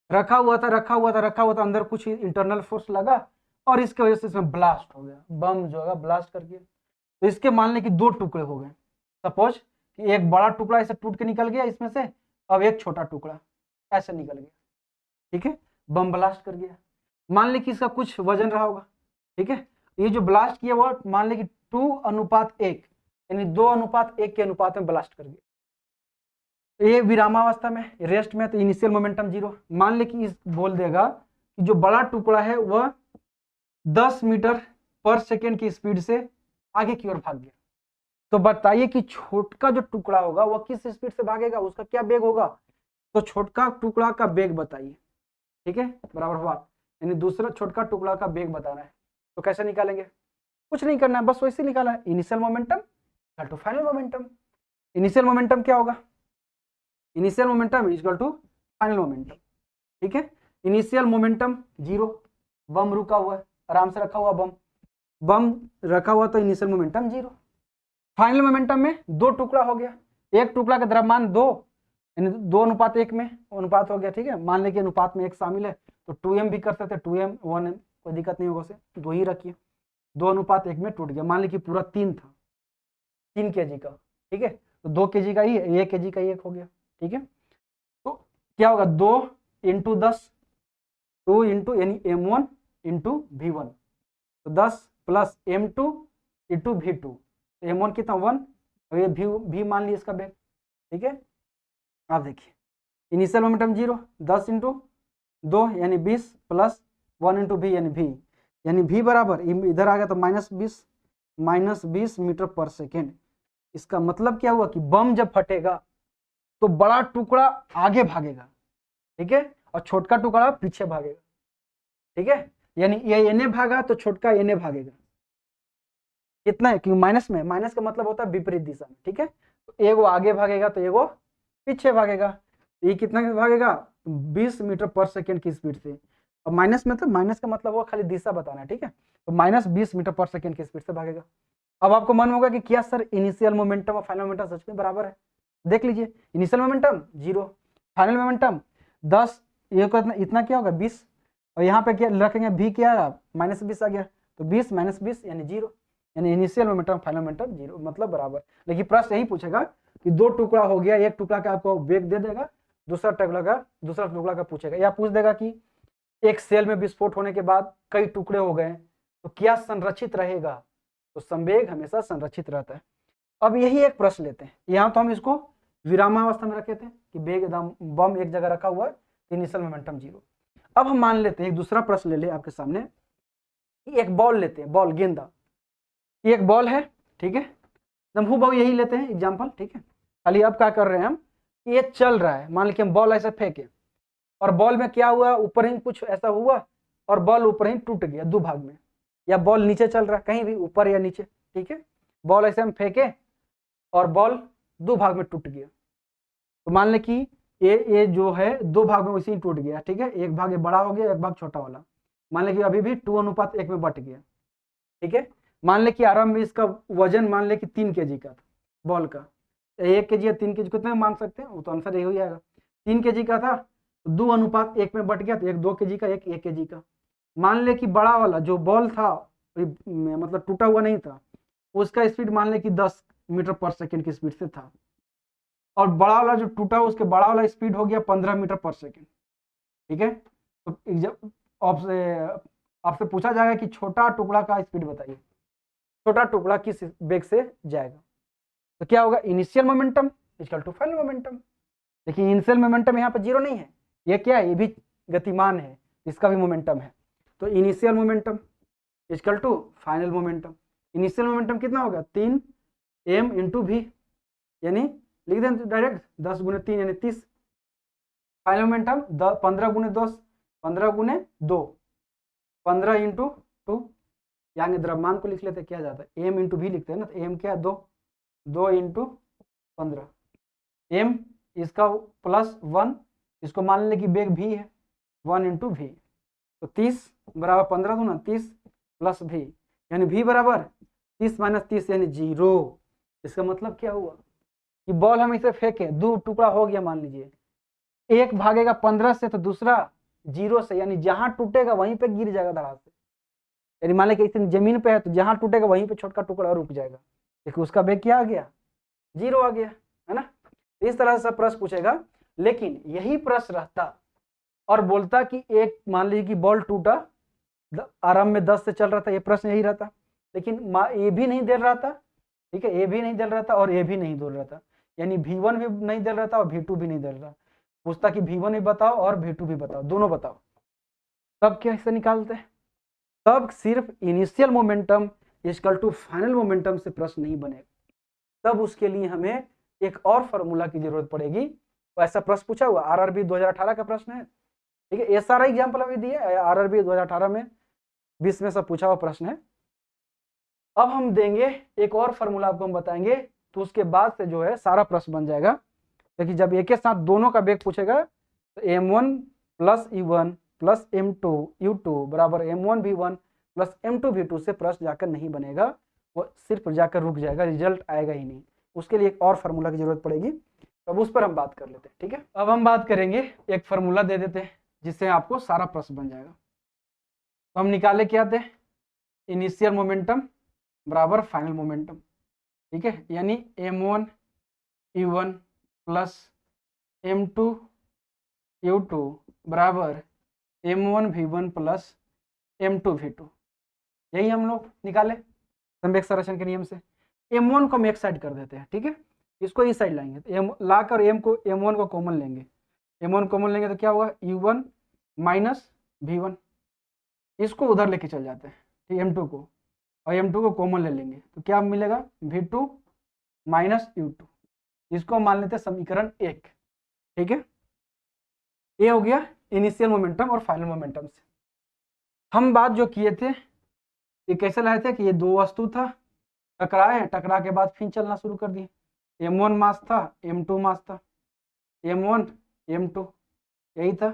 रखा हुआ था, अंदर कुछ इंटरनल फोर्स लगा और इसकी वजह से इसमें ब्लास्ट हो गया, बम जो है ब्लास्ट कर गया, तो इसके मान लें कि 2 टुकड़े हो गए, सपोज कि एक बड़ा टुकड़ा ऐसे टूट के निकल गया इसमें से, अब एक छोटा टुकड़ा ऐसे निकल गया, ठीक है, बम ब्लास्ट कर गया। मान ले कि इसका कुछ वजन रहा होगा, ठीक है, ये जो ब्लास्ट किया वो मान ले कि 2:1 यानी 2:1 के अनुपात में ब्लास्ट कर गया, ये विरामावस्था में, रेस्ट में, तो इनिशियल मोमेंटम 0। मान ले कि इस बोल देगा कि जो बड़ा टुकड़ा है वह 10 मीटर पर सेकेंड की स्पीड से आगे की ओर भाग गया, तो बताइए कि छोटा जो टुकड़ा होगा वह किस स्पीड से भागेगा, उसका क्या वेग होगा, तो छोटा टुकड़ा का वेग बताइए, ठीक है, बराबर हुआ, यानी दूसरा छोटा टुकड़ा का वेग बताना है, तो कैसे निकालेंगे, कुछ नहीं करना है, बस वैसे निकाला है, initial momentum equal to final momentum. Initial momentum क्या होगा, initial momentum equal to final momentum, ठीक है। इनिशियल मोमेंटम 0, बम रुका हुआ है, आराम से रखा हुआ बम रखा हुआ, तो इनिशियल मोमेंटम 0। फाइनल मोमेंटम में 2 टुकड़ा हो गया, एक टुकड़ा का द्रव्यमान 2 यानी 2:1 में अनुपात हो गया, ठीक है, मान लें अनुपात में एक शामिल है तो 2m भी कर सकते हैं, 2m 1m, कोई दिक्कत नहीं होगा, उसे 2 ही रखिए, 2:1 में टूट गया, मान लें कि पूरा 3 था, 3 kg का, ठीक है, तो 2 kg का ही 1 kg का 1 हो गया, ठीक है, तो क्या होगा 2 × 10, 2 इंटू यानी m1 इंटू v1, तो 10 plus m2 into v2, m1 कितना 1 और ये v मान ली इसका वेग, ठीक है। आप देखिए इनिशियल मोमेंटम 0, 10 इंटू 2 यानी 20 प्लस 1 इंटू v यानी v बराबर इधर आ गया तो -20 मीटर पर सेकेंड। इसका मतलब क्या हुआ कि बम जब फटेगा तो बड़ा टुकड़ा आगे भागेगा, ठीक है, और छोटका टुकड़ा पीछे भागेगा, ठीक है, यानी ये एने भागा तो छोटका एने भागेगा, कितना है, क्यों माइनस में, माइनस का मतलब होता है विपरीत दिशा में, ठीक है, तो एगो आगे भागेगा तो एगो पीछे भागेगा, ये कितना भागेगा 20 मीटर पर सेकेंड की स्पीड से, और माइनस में तो माइनस का मतलब वो खाली दिशा बताना है, ठीक है, तो -20 मीटर पर सेकेंड की स्पीड से भागेगा। अब आपको मन होगा कि क्या सर इनिशियल मोमेंटम और फाइनल मोमेंटम सच में बराबर है, देख लीजिए इनिशियल मोमेंटम 0, फाइनल मोमेंटम 10, ये इतना क्या होगा 20, और यहाँ पे क्या रखेंगे v क्या -20 आ गया, तो 20 - 20 यानी 0, यानी इनिशियल मोमेंटम फाइनल मोमेंटम 0 मतलब बराबर। लेकिन प्रश्न यही पूछेगा कि 2 टुकड़ा हो गया, एक टुकड़ा का आपको वेग दे देगा, दूसरा टुकड़ा का पूछेगा, या पूछ देगा कि एक सेल में विस्फोट होने के बाद कई टुकड़े हो गए तो क्या संरक्षित रहेगा, तो संवेग हमेशा संरक्षित रहता है। अब यही एक प्रश्न लेते हैं, यहाँ तो हम इसको विरामावस्था में रखे थे कि वेग एकदम बम एक जगह रखा हुआ है, इनिशियल मोमेंटम 0। अब हम मान लेते हैं एक दूसरा प्रश्न ले ले आपके सामने, एक बॉल लेते हैं, बॉल गेंदा, एक बॉल है, ठीक है, एकदम हूबहू यही लेते हैं एग्जांपल, ठीक है, खाली अब क्या कर रहे हैं हम, ये चल रहा है, मान लीजिए हम बॉल ऐसे फेंके और बॉल में क्या हुआ, ऊपर ही कुछ ऐसा हुआ और बॉल ऊपर ही टूट गया 2 भाग में, या बॉल नीचे चल रहा है कहीं भी ऊपर या नीचे, ठीक है, बॉल ऐसे हम फेंके और बॉल 2 भाग में टूट गया, तो मान लें कि ये जो है 2 भाग में वैसे ही टूट गया, ठीक है, एक भाग ये बड़ा हो गया, एक भाग छोटा वाला, मान लें कि अभी भी 2:1 में बट गया, ठीक है, मान लें कि आरंभ में इसका वजन मान लें कि 3 kg का था बॉल का, 1 kg या 3 kg कितने मान सकते हैं, वो तो आंसर यही हो जाएगा, 3 kg का था, 2:1 में बट गया तो एक 2 kg का, एक 1 kg का। मान ले कि बड़ा वाला जो बॉल था मतलब टूटा हुआ नहीं था, उसका स्पीड मान ले कि 10 मीटर पर सेकेंड की स्पीड से था, और बड़ा वाला जो टूटा उसके बड़ा वाला स्पीड हो गया 15 मीटर पर सेकेंड, ठीक है, तो आपसे पूछा जाएगा कि छोटा टुकड़ा का स्पीड बताइए, छोटा टुकड़ा किस वेग से जाएगा, तो क्या होगा, initial momentum equal to final momentum. लेकिन इनिशियल मोमेंटम यहाँ पर जीरो नहीं है, ये क्या है, ये भी गतिमान है, इसका भी मोमेंटम है। तो initial momentum equal to final momentum. Initial momentum कितना होगा, 3m इंटू भी, यानी लिख दें डायरेक्ट 10 गुने 3 यानी 30। फाइनल मोमेंटम 15 गुने 10 15 गुने 2 15 इंटू 2, यानी द्रव्यमान को लिख लेते क्या जाता है, m इंटू भी लिखते हैं ना, तो m क्या है 2, 2 इंटू 15, m इसका प्लस 1, इसको मान लें कि वेग भी है, 1 इंटू भी, तो 30 बराबर 15 दूना 30 प्लस भी, यानी भी बराबर 30 माइनस 30 यानी 0। इसका मतलब क्या हुआ कि बॉल हम इसे फेंके, 2 टुकड़ा हो गया, मान लीजिए एक भागेगा 15 से तो दूसरा 0 से, यानी जहां टूटेगा वहीं पे गिर जाएगा धड़ा से। यानी मान लें कि जमीन पे है तो जहां टूटेगा वहीं पे छोटा टुकड़ा रुक जाएगा, देखिए उसका वेग क्या आ गया, 0 आ गया, है ना। इस तरह से प्रश्न पूछेगा। लेकिन यही प्रश्न रहता और बोलता कि एक मान लीजिए कि बॉल टूटा, आराम में 10 से चल रहा था, ये प्रश्न यही रहता, लेकिन ये भी नहीं दे रहा था, ठीक है, ये भी नहीं दे रहा था और ये भी नहीं दे रहा था, यानी V1 भी नहीं दे रहा था और V2 भी नहीं दे रहा था। पूछता कि V1 भी बताओ और V2 भी बताओ, दोनों बताओ, तब कैसे निकालते हैं, तब सिर्फ initial momentum equal to final momentum से प्रश्न नहीं बनेगा, तब उसके लिए हमें एक और फॉर्मूला की जरूरत पड़ेगी। तो ऐसा प्रश्न पूछा हुआ RRB 2018 का प्रश्न है, ठीक है, ये सारा एग्जाम्पल अभी दिए RRB 2018 में 20 में सब पूछा हुआ प्रश्न है। अब हम देंगे एक और फॉर्मूला आपको हम बताएंगे, तो उसके बाद से जो है सारा प्रश्न बन जाएगा। क्योंकि जब एक के साथ दोनों का वेग पूछेगा तो m1 plus u1 plus m2 u2 बराबर m1 v1 plus m2 v2 से प्रश्न जाकर नहीं बनेगा, वो सिर्फ जाकर रुक जाएगा, रिजल्ट आएगा ही नहीं। उसके लिए एक और फार्मूला की जरूरत पड़ेगी, तब उस पर हम बात कर लेते हैं, ठीक है। अब हम बात करेंगे, एक फार्मूला दे देते हैं जिससे आपको सारा प्रश्न बन जाएगा। तो हम निकाले क्या थे, इनिशियल मोमेंटम बराबर फाइनल मोमेंटम, ठीक है, यानी m1 u1 plus m2 u2 बराबर m1 v1 plus m2 v2, यही हम लोग निकाले संवेग संरक्षण के नियम से। m1 को हम एक साइड कर देते हैं, ठीक है, इसको इस साइड लाएंगे, तो m ला कर m1 को कॉमन लेंगे, m1 कॉमन लेंगे तो क्या होगा, u1 माइनस v1, इसको उधर लेके चल जाते हैं, ठीक, m2 को, और m2 को कॉमन ले लेंगे तो क्या मिलेगा, v2 माइनस u2, इसको मान लेते हैं समीकरण 1, ठीक है। ये हो गया इनिशियल मोमेंटम और फाइनल मोमेंटम से। हम बात जो किए थे, ये कैसे लाए थे कि ये दो वस्तु था, टकराए, टकरा के बाद फिर चलना शुरू कर दिए, m1 मास था, m2 मास था, m1 m2 यही था,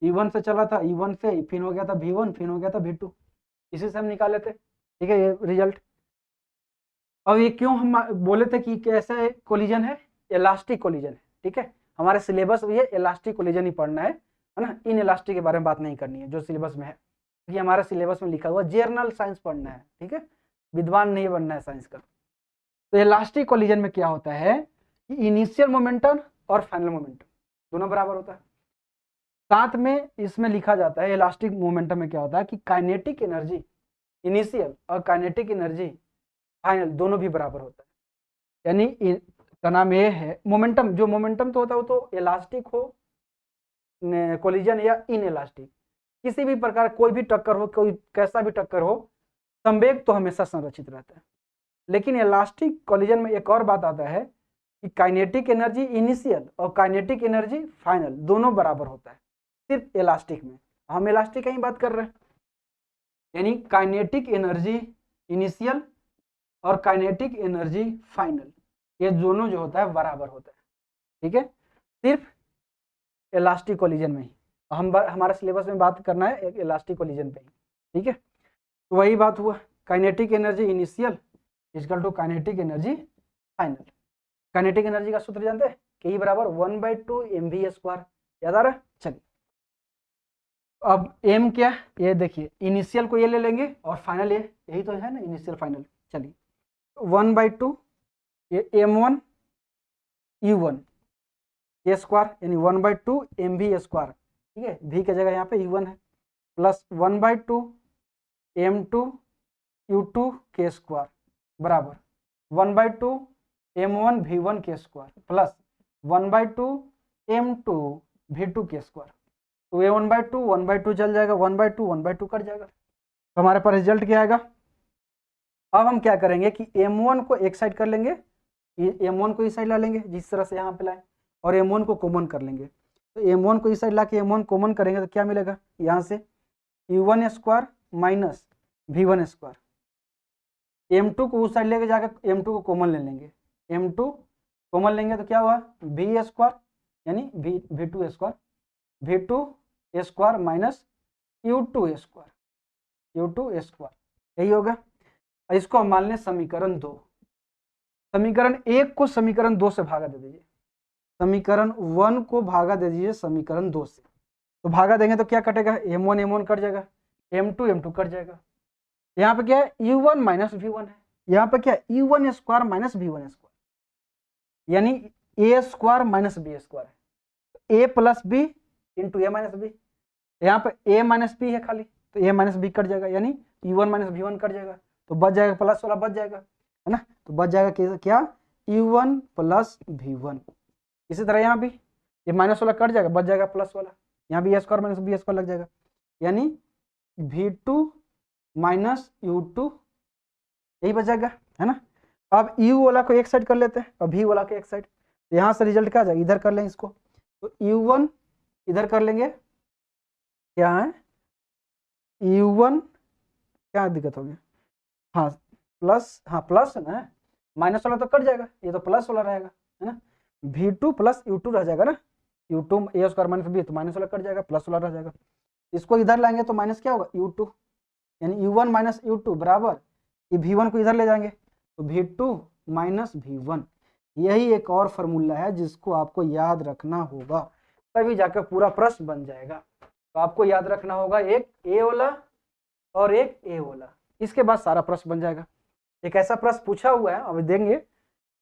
e1 से चला था, e1 से फिर हो गया था v1, फिर हो गया था v2, इसी से हम निकाले थे, ठीक है, ये रिजल्ट। अब ये क्यों हम बोले थे कि कैसे कोलिजन है, इलास्टिक कोलिजन है, ठीक है, हमारे सिलेबस में ये इलास्टिक कोलिजन ही पढ़ना है ना, इन इलास्टिक के बारे में बात नहीं करनी है जो सिलेबस में है, क्योंकि हमारे सिलेबस में लिखा हुआ जर्नल साइंस पढ़ना है, ठीक है, विद्वान नहीं बनना है साइंस का। तो इलास्टिक कोलिजन में क्या होता है कि इनिशियल मोमेंटम और फाइनल मोमेंटम दोनों बराबर होता है। साथ में इसमें लिखा जाता है इलास्टिक मोमेंटम में क्या होता है कि काइनेटिक एनर्जी इनिशियल और काइनेटिक एनर्जी फाइनल दोनों भी बराबर होता है। यानी का नाम ये है मोमेंटम, जो मोमेंटम तो होता है वो तो इलास्टिक हो कोलिजन या इन इलास्टिक, किसी भी प्रकार कोई भी टक्कर हो, कोई कैसा भी टक्कर हो, संवेग तो हमेशा संरक्षित रहता है। लेकिन इलास्टिक कोलिजन में एक और बात आता है कि काइनेटिक एनर्जी इनिशियल और काइनेटिक एनर्जी फाइनल दोनों बराबर होता है सिर्फ इलास्टिक में, हम इलास्टिक की बात कर रहे हैं। यानी काइनेटिक एनर्जी इनिशियल और काइनेटिक एनर्जी फाइनल, ये दोनों जो होता है बराबर होता है, ठीक है, सिर्फ इलास्टिक कोलिजन में ही। हमारे सिलेबस में बात करना है एक इलास्टिक कोलिजन पे ही, ठीक है। तो वही बात हुआ, kinetic energy initial equal to kinetic energy final. Kinetic energy का सूत्र जानते हैं, के बराबर 1/2 mv², याद आ रहा है। चलिए अब m क्या, ये देखिए इनिशियल को ये ले लेंगे और फाइनल ये, यही तो है ना इनिशियल फाइनल। चलिए 1/2 ये m1 u1 ये स्क्वायर यानी 1/2 mv², ठीक है, v की जगह यहाँ पे u1 है, प्लस 1/2 m2 u2 के स्क्वायर बराबर 1/2 m1 v1 के स्क्वायर प्लस 1/2 m2 v2 के स्क्वायर। तो ये 1/2 चल जाएगा, 1/2 कट जाएगा। तो हमारे पास रिजल्ट क्या आएगा। अब हम क्या करेंगे कि m1 को एक साइड कर लेंगे, m1 को इस साइड ला लेंगे जिस तरह से यहाँ पे लाए, और m1 को कॉमन कर लेंगे। तो m1 को इस साइड ला के m1 कॉमन करेंगे तो क्या मिलेगा, यहाँ से u1 square minus v1 square. m2 को उस साइड लेके जाकर m2 को कॉमन ले लेंगे, m2 कॉमन लेंगे तो क्या हुआ v स्क्वायर यानी v2 square, v2 square minus u2 square, यही होगा। इसको हम मान लें समीकरण 2। समीकरण 1 को समीकरण 2 से भागा दे दीजिए, समीकरण 1 को भागा दे दीजिए समीकरण 2 से। तो भागा देंगे तो क्या कटेगा, m1 कट जाएगा, m2 कट जाएगा। यहाँ पे क्या है u1 माइनस v1 है, यहाँ पे क्या है u1 square minus v1 square, यानी a square minus b square है, a plus b into a minus b. यहाँ पे a माइनस बी है खाली, तो a माइनस बी कट जाएगा, यानी u1 माइनस v1 कट जाएगा, तो बच जाएगा प्लस वाला बच जाएगा, है ना। तो बच जाएगा क्या u1 प्लस v1। इसी तरह यहाँ भी ये माइनस वाला कट जाएगा, बच जाएगा प्लस वाला, यहाँ भी a square minus b square लग जाएगा, यानी v2 माइनस u2 यही बच जाएगा, है ना। अब u वाला को एक साइड कर लेते हैं और v वाला को एक साइड, यहाँ से रिजल्ट क्या आ जाएगा, इधर कर लेंगे इसको, तो u1 इधर कर लेंगे, क्या है u1 क्या दिक्कत होगी, हाँ प्लस है ना, माइनस वाला तो कट जाएगा, ये तो प्लस वाला रहेगा, है ना। v2 प्लस u2 रह जाएगा ना, u2 a square minus b, तो माइनस वाला कट जाएगा, प्लस वाला रह जाएगा। इसको इधर लाएंगे तो माइनस क्या होगा u2, यानी u1 माइनस u2 बराबर ये v1 को इधर ले जाएंगे तो v2 माइनस v1। यही एक और फॉर्मूला है जिसको आपको याद रखना होगा, तभी जाकर पूरा प्रश्न बन जाएगा। तो आपको याद रखना होगा एक a वाला और एक a वाला, इसके बाद सारा प्रश्न बन जाएगा। एक ऐसा प्रश्न पूछा हुआ है अभी देंगे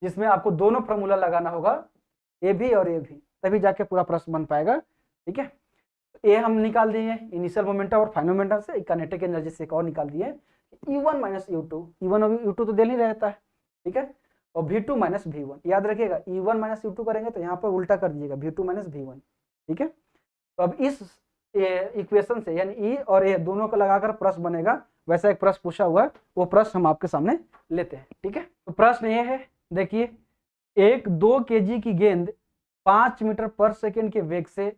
जिसमें आपको दोनों फॉर्मूला लगाना होगा, ए भी और ए भी, तभी जाके पूरा प्रश्न बन पाएगा, ठीक है। ए हम निकाल दिए इनिशियल मोमेंटम और फाइनल मोमेंटम से, काइनेटिक एनर्जी से एक और निकाल दिए E1 माइनस U2, E1 और U2 तो दिल ही रहता है, ठीक है। और V2 माइनस V1 याद रखिएगा, E1 माइनस U2 करेंगे तो यहाँ पर उल्टा कर दीजिएगा V2 माइनस V1, ठीक है। तो अब इस इक्वेशन से यानी E और A दोनों को लगाकर प्रश्न बनेगा, वैसा एक प्रश्न पूछा हुआ है, वो प्रश्न हम आपके सामने लेते हैं, ठीक है। तो प्रश्न ये है, देखिए एक 2 kg की गेंद 5 मीटर पर सेकेंड के वेग से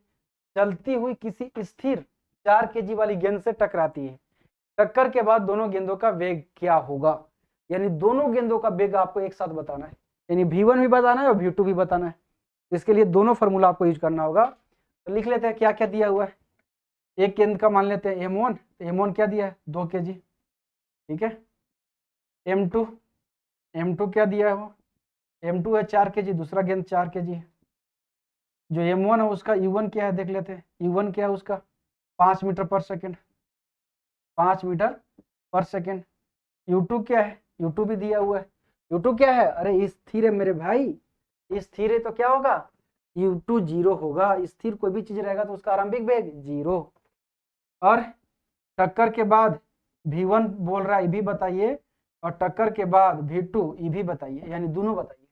चलती हुई किसी स्थिर 4 kg वाली गेंद से टकराती है। टक्कर के बाद दोनों गेंदों का वेग क्या होगा, यानी दोनों गेंदों का वेग आपको एक साथ बताना है, यानी v1 भी बताना है और v2 भी बताना है। इसके लिए दोनों फॉर्मूला आपको यूज करना होगा। तो लिख लेते हैं क्या क्या दिया हुआ है। एक गेंद का मान लेते हैं m1, तो m1 क्या दिया है 2 kg, ठीक है। m2 क्या दिया है, वो m2 है 4 kg, दूसरा गेंद 4 kg है। जो m1 है उसका u1 क्या है देख लेते हैं, u1 क्या है उसका 5 मीटर पर सेकेंड, 5 मीटर पर सेकेंड। u2 क्या है, u2 भी दिया हुआ है, u2 क्या है, अरे स्थिर है मेरे भाई, स्थिर है तो क्या होगा u2 0 होगा, स्थिर कोई भी चीज रहेगा तो उसका आरंभिक वेग 0। और टक्कर के बाद v1 बोल रहा है ये भी बताइए, और टक्कर के बाद v2 ये भी बताइए, यानी दोनों बताइए।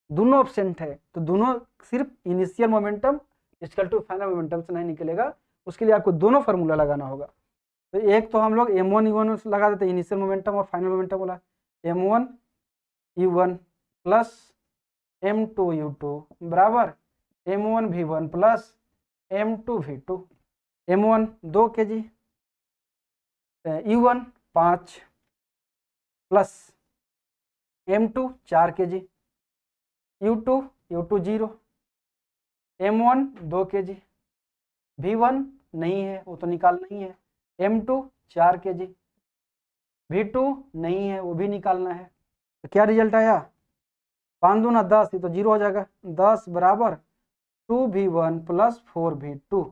दोनों ऑप्शन है तो दोनों सिर्फ initial momentum equal to final momentum से नहीं निकलेगा, उसके लिए आपको दोनों फार्मूला लगाना होगा। तो एक तो हम लोग m1 u1 लगा देते हैं इनिशियल मोमेंटम और फाइनल मोमेंटम वाला, m1 u1 plus m2 u2 बराबर m1 v1 plus m2 v2। m1 2 kg, u1 5 plus m2 4 kg, u2 0, m1 2 kg, v1 नहीं है वो तो निकालना ही है, m2 4 kg, v2 नहीं है वो भी निकालना है। तो क्या रिजल्ट आया 5 दूना 10, ये तो 0 हो जाएगा, 10 बराबर 2v1 प्लस 4v2,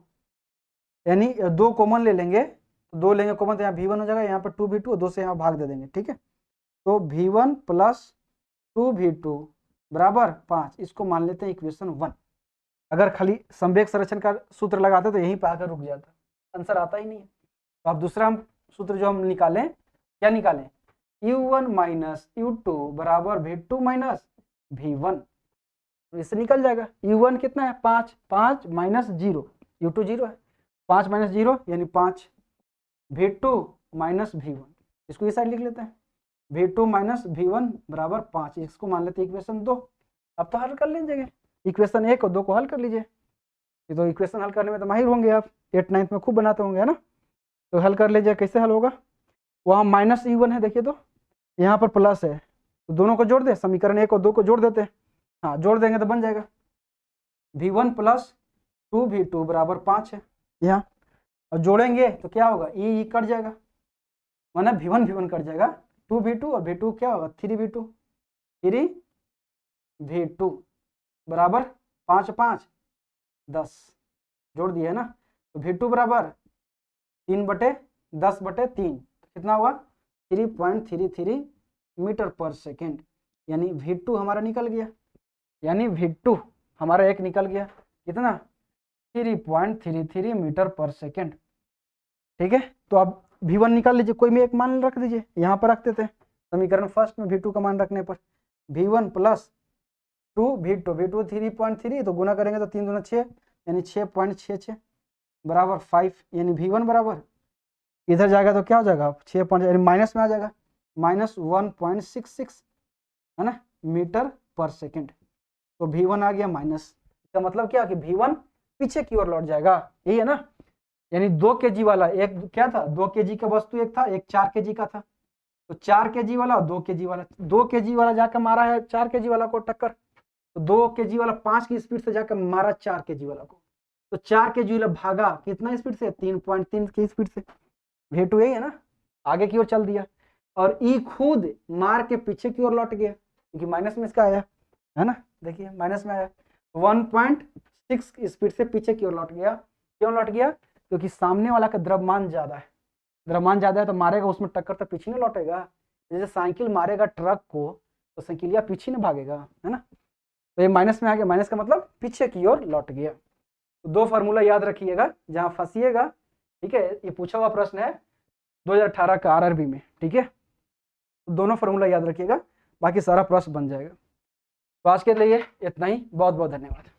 यानी 2 कॉमन ले लेंगे, तो 2 लेंगे कॉमन तो यहाँ v1 हो जाएगा, यहाँ पर 2v2 और 2 से यहाँ भाग दे देंगे, ठीक है। तो v1 प्लस 2v2 बराबर 5, इसको मान लेते हैं इक्वेशन 1। अगर खाली संवेग संरक्षण का सूत्र लगाते तो यहीं पे आकर रुक जाता, आंसर आता ही नहीं है। तो अब दूसरा हम सूत्र जो हम निकालें, क्या निकालें, U1 माइनस U2 बराबर V2 माइनस V1, इससे निकल जाएगा। U1 कितना है 5, 5 माइनस 0, U2 0 है, 5 माइनस 0 यानी 5, V2 माइनस V1, इसको इस साइड लिख लेते हैं, V2 माइनस V1 बराबर 5, इसको मान लेते हैं इक्वेशन 2। अब तो हल कर लीजिएगा, इक्वेशन 1 और 2 को हल कर लीजिए, ये तो इक्वेशन हल करने में तो माहिर होंगे आप, 8th 9th में खूब बनाते होंगे, है ना। तो हल कर लीजिए, कैसे हल होगा, वहाँ माइनस U1 है, देखिए तो यहाँ पर प्लस है, तो दोनों को जोड़ दे, समीकरण 1 और 2 को जोड़ देते हैं, हाँ जोड़ देंगे तो बन जाएगा V1 प्लस 2V2 बराबर 5 है यहाँ, और जोड़ेंगे तो क्या होगा, ई कट जाएगा, माना V1 V1 कट जाएगा, 2V2 और V2 क्या होगा 3V2, 3V2 बराबर 5 5 10, जोड़ दिया है ना, तो V2 बराबर 3/10/3, कितना हुआ 3.33 मीटर पर सेकेंड, यानी V2 हमारा निकल गया, यानी V2 हमारा एक निकल गया, कितना 3.33 मीटर पर सेकेंड, ठीक है। तो अब V1 निकाल लीजिए, कोई भी एक मान रख दीजिए, यहाँ पर रख देते हैं समीकरण फर्स्ट में, V2 का मान रखने पर V1 प्लस 2V2, V2 3.3, तो गुना करेंगे तो 3 दूना 6 यानी 6.66 बराबर 5, यानी V1 बराबर इधर जाएगा तो क्या हो जाएगा 6 यानी माइनस में आ जाएगा, माइनस 1.66 है ना मीटर पर सेकेंड, तो V1 आ गया माइनस, इसका मतलब क्या कि V1 पीछे की ओर लौट जाएगा, यही है ना। यानी 2 kg वाला, एक क्या था 2 kg का वस्तु एक था, एक 4 kg का था, तो 4 kg वाला और 2 kg वाला, 2 kg वाला जाकर मारा है 4 kg वाला को टक्कर, तो 2 kg वाला 5 की स्पीड से जाकर मारा 4 kg वाला को, तो 4 kg वाला भागा कितना स्पीड से 3.3 की स्पीड से, V2 यही है ना, आगे की ओर चल दिया, और ई खुद मार के पीछे की ओर लौट गया, क्योंकि माइनस में इसका आया है ना, देखिए माइनस में आया, 1.6 की स्पीड से पीछे की ओर लौट गया, क्यों लौट गया, क्योंकि सामने वाला का द्रव्यमान ज्यादा है, द्रव्यमान ज्यादा है तो मारेगा उसमें टक्कर तो पीछे नहीं लौटेगा, जैसे साइकिल मारेगा ट्रक को तो साइकिलिया पीछे नहीं भागेगा, है ना, तो ये माइनस में आ गया, माइनस का मतलब पीछे की ओर लौट गया। तो 2 फार्मूला याद रखिएगा जहां फंसिएगा, ठीक है, ये पूछा हुआ प्रश्न है 2018 का RRB में, ठीक है, तो दोनों फार्मूला याद रखिएगा, बाकी सारा प्रश्न बन जाएगा। तो आज के लिए इतना ही, बहुत बहुत धन्यवाद।